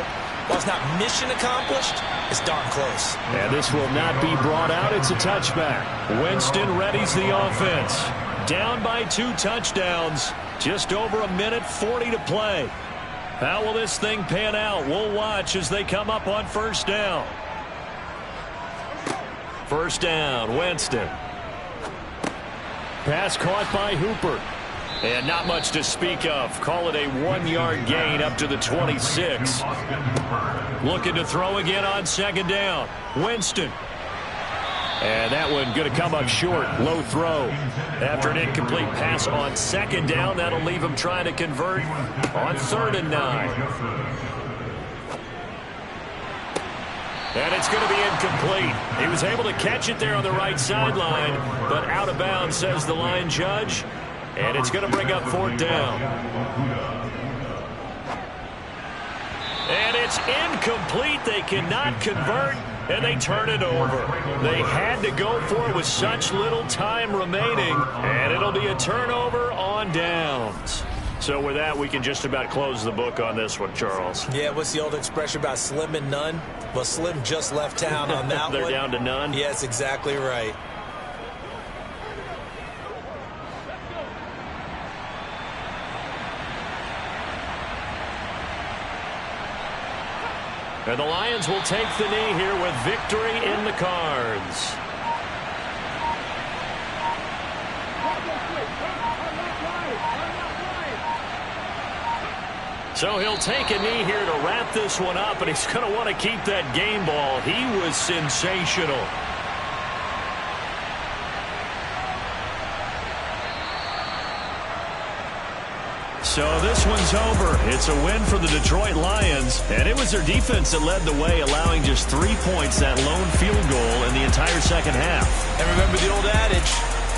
while it's not mission accomplished, it's darn close. And this will not be brought out. It's a touchback. Winston readies the offense. Down by 2 touchdowns. Just over a minute 40 to play. How will this thing pan out? We'll watch as they come up on 1st down. 1st down, Winston. Pass caught by Hooper. And not much to speak of. Call it a 1-yard gain up to the 26. Looking to throw again on second down. Winston. And that one going to come up short. Low throw. After an incomplete pass on second down, that'll leave him trying to convert on 3rd and 9. And it's going to be incomplete. He was able to catch it there on the right sideline, but out of bounds, says the line judge. And it's going to bring up 4th down. And it's incomplete. They cannot convert, and they turn it over. They had to go for it with such little time remaining, and it'll be a turnover on downs. So with that, we can just about close the book on this one, Charles. Yeah, what's the old expression about slim and none? Well, Slim just left town on that They're one. down to none? Yes, exactly right. And the Lions will take the knee here with victory in the cards. So he'll take a knee here to wrap this one up, and he's going to want to keep that game ball. He was sensational. So this one's over. It's a win for the Detroit Lions, and it was their defense that led the way, allowing just 3 points, that lone field goal in the entire second half. And remember the old adage,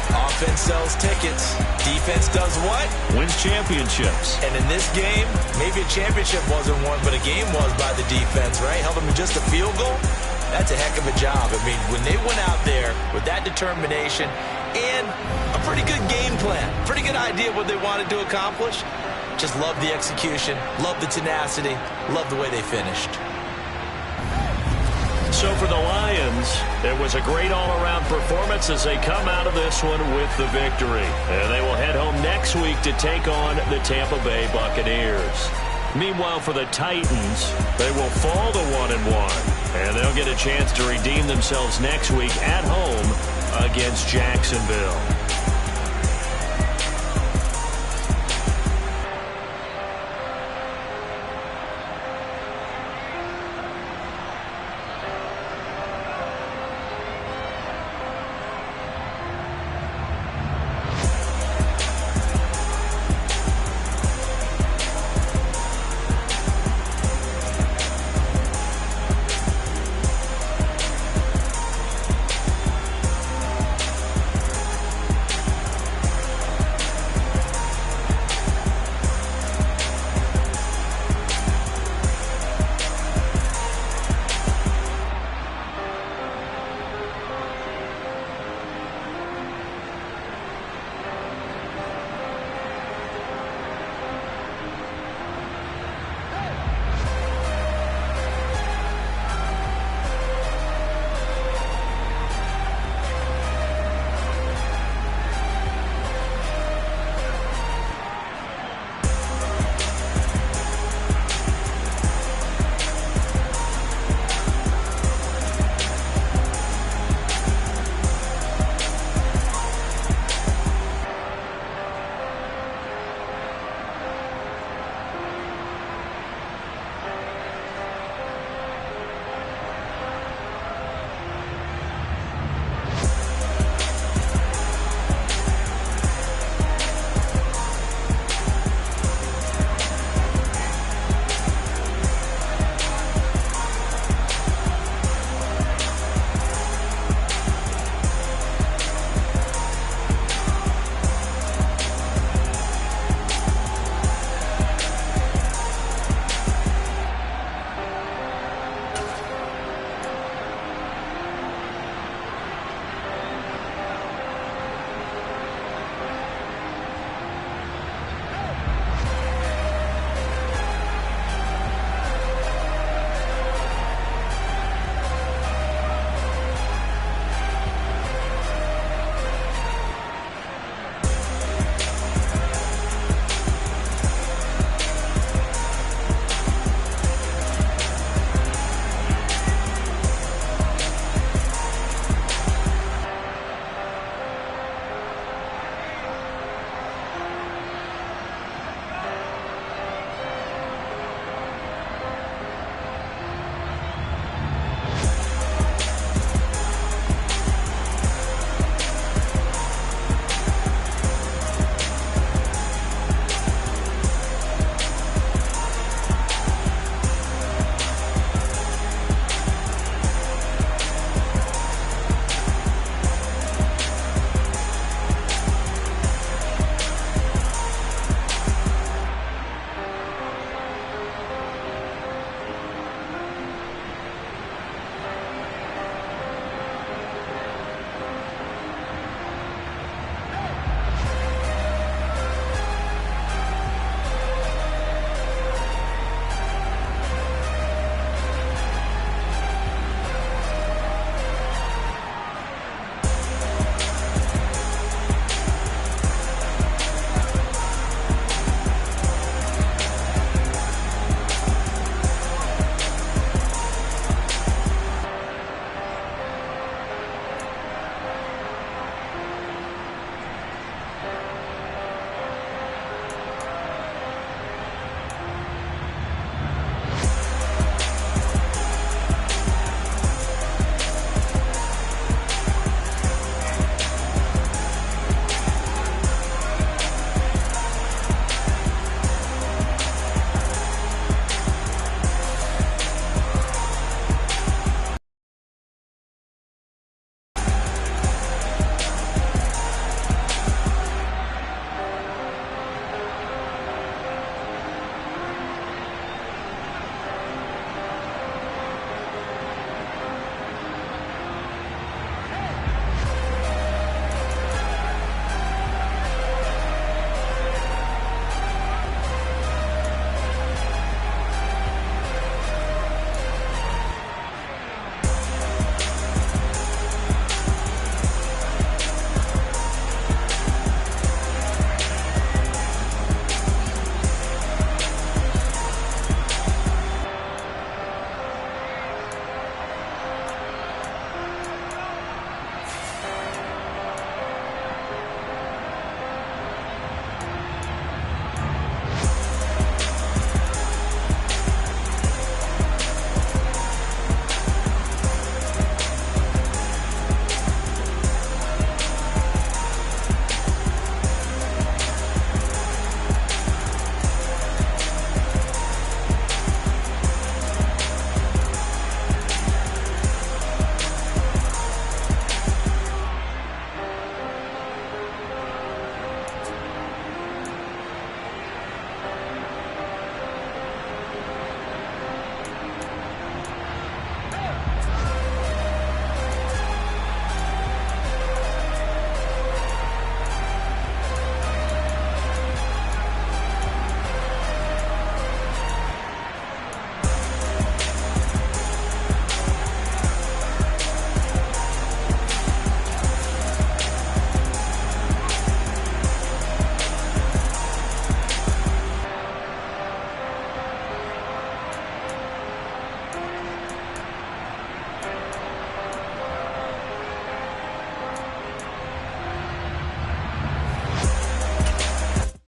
offense sells tickets, defense does what? Wins championships. And in this game, maybe a championship wasn't won, but a game was by the defense, right? Held them to just a field goal. That's a heck of a job. I mean, when they went out there with that determination and a pretty good game plan, pretty good idea of what they wanted to accomplish, just love the execution, love the tenacity, love the way they finished. So for the Lions, it was a great all-around performance as they come out of this one with the victory. And they will head home next week to take on the Tampa Bay Buccaneers. Meanwhile, for the Titans, they will fall to 1-1. And they'll get a chance to redeem themselves next week at home against Jacksonville.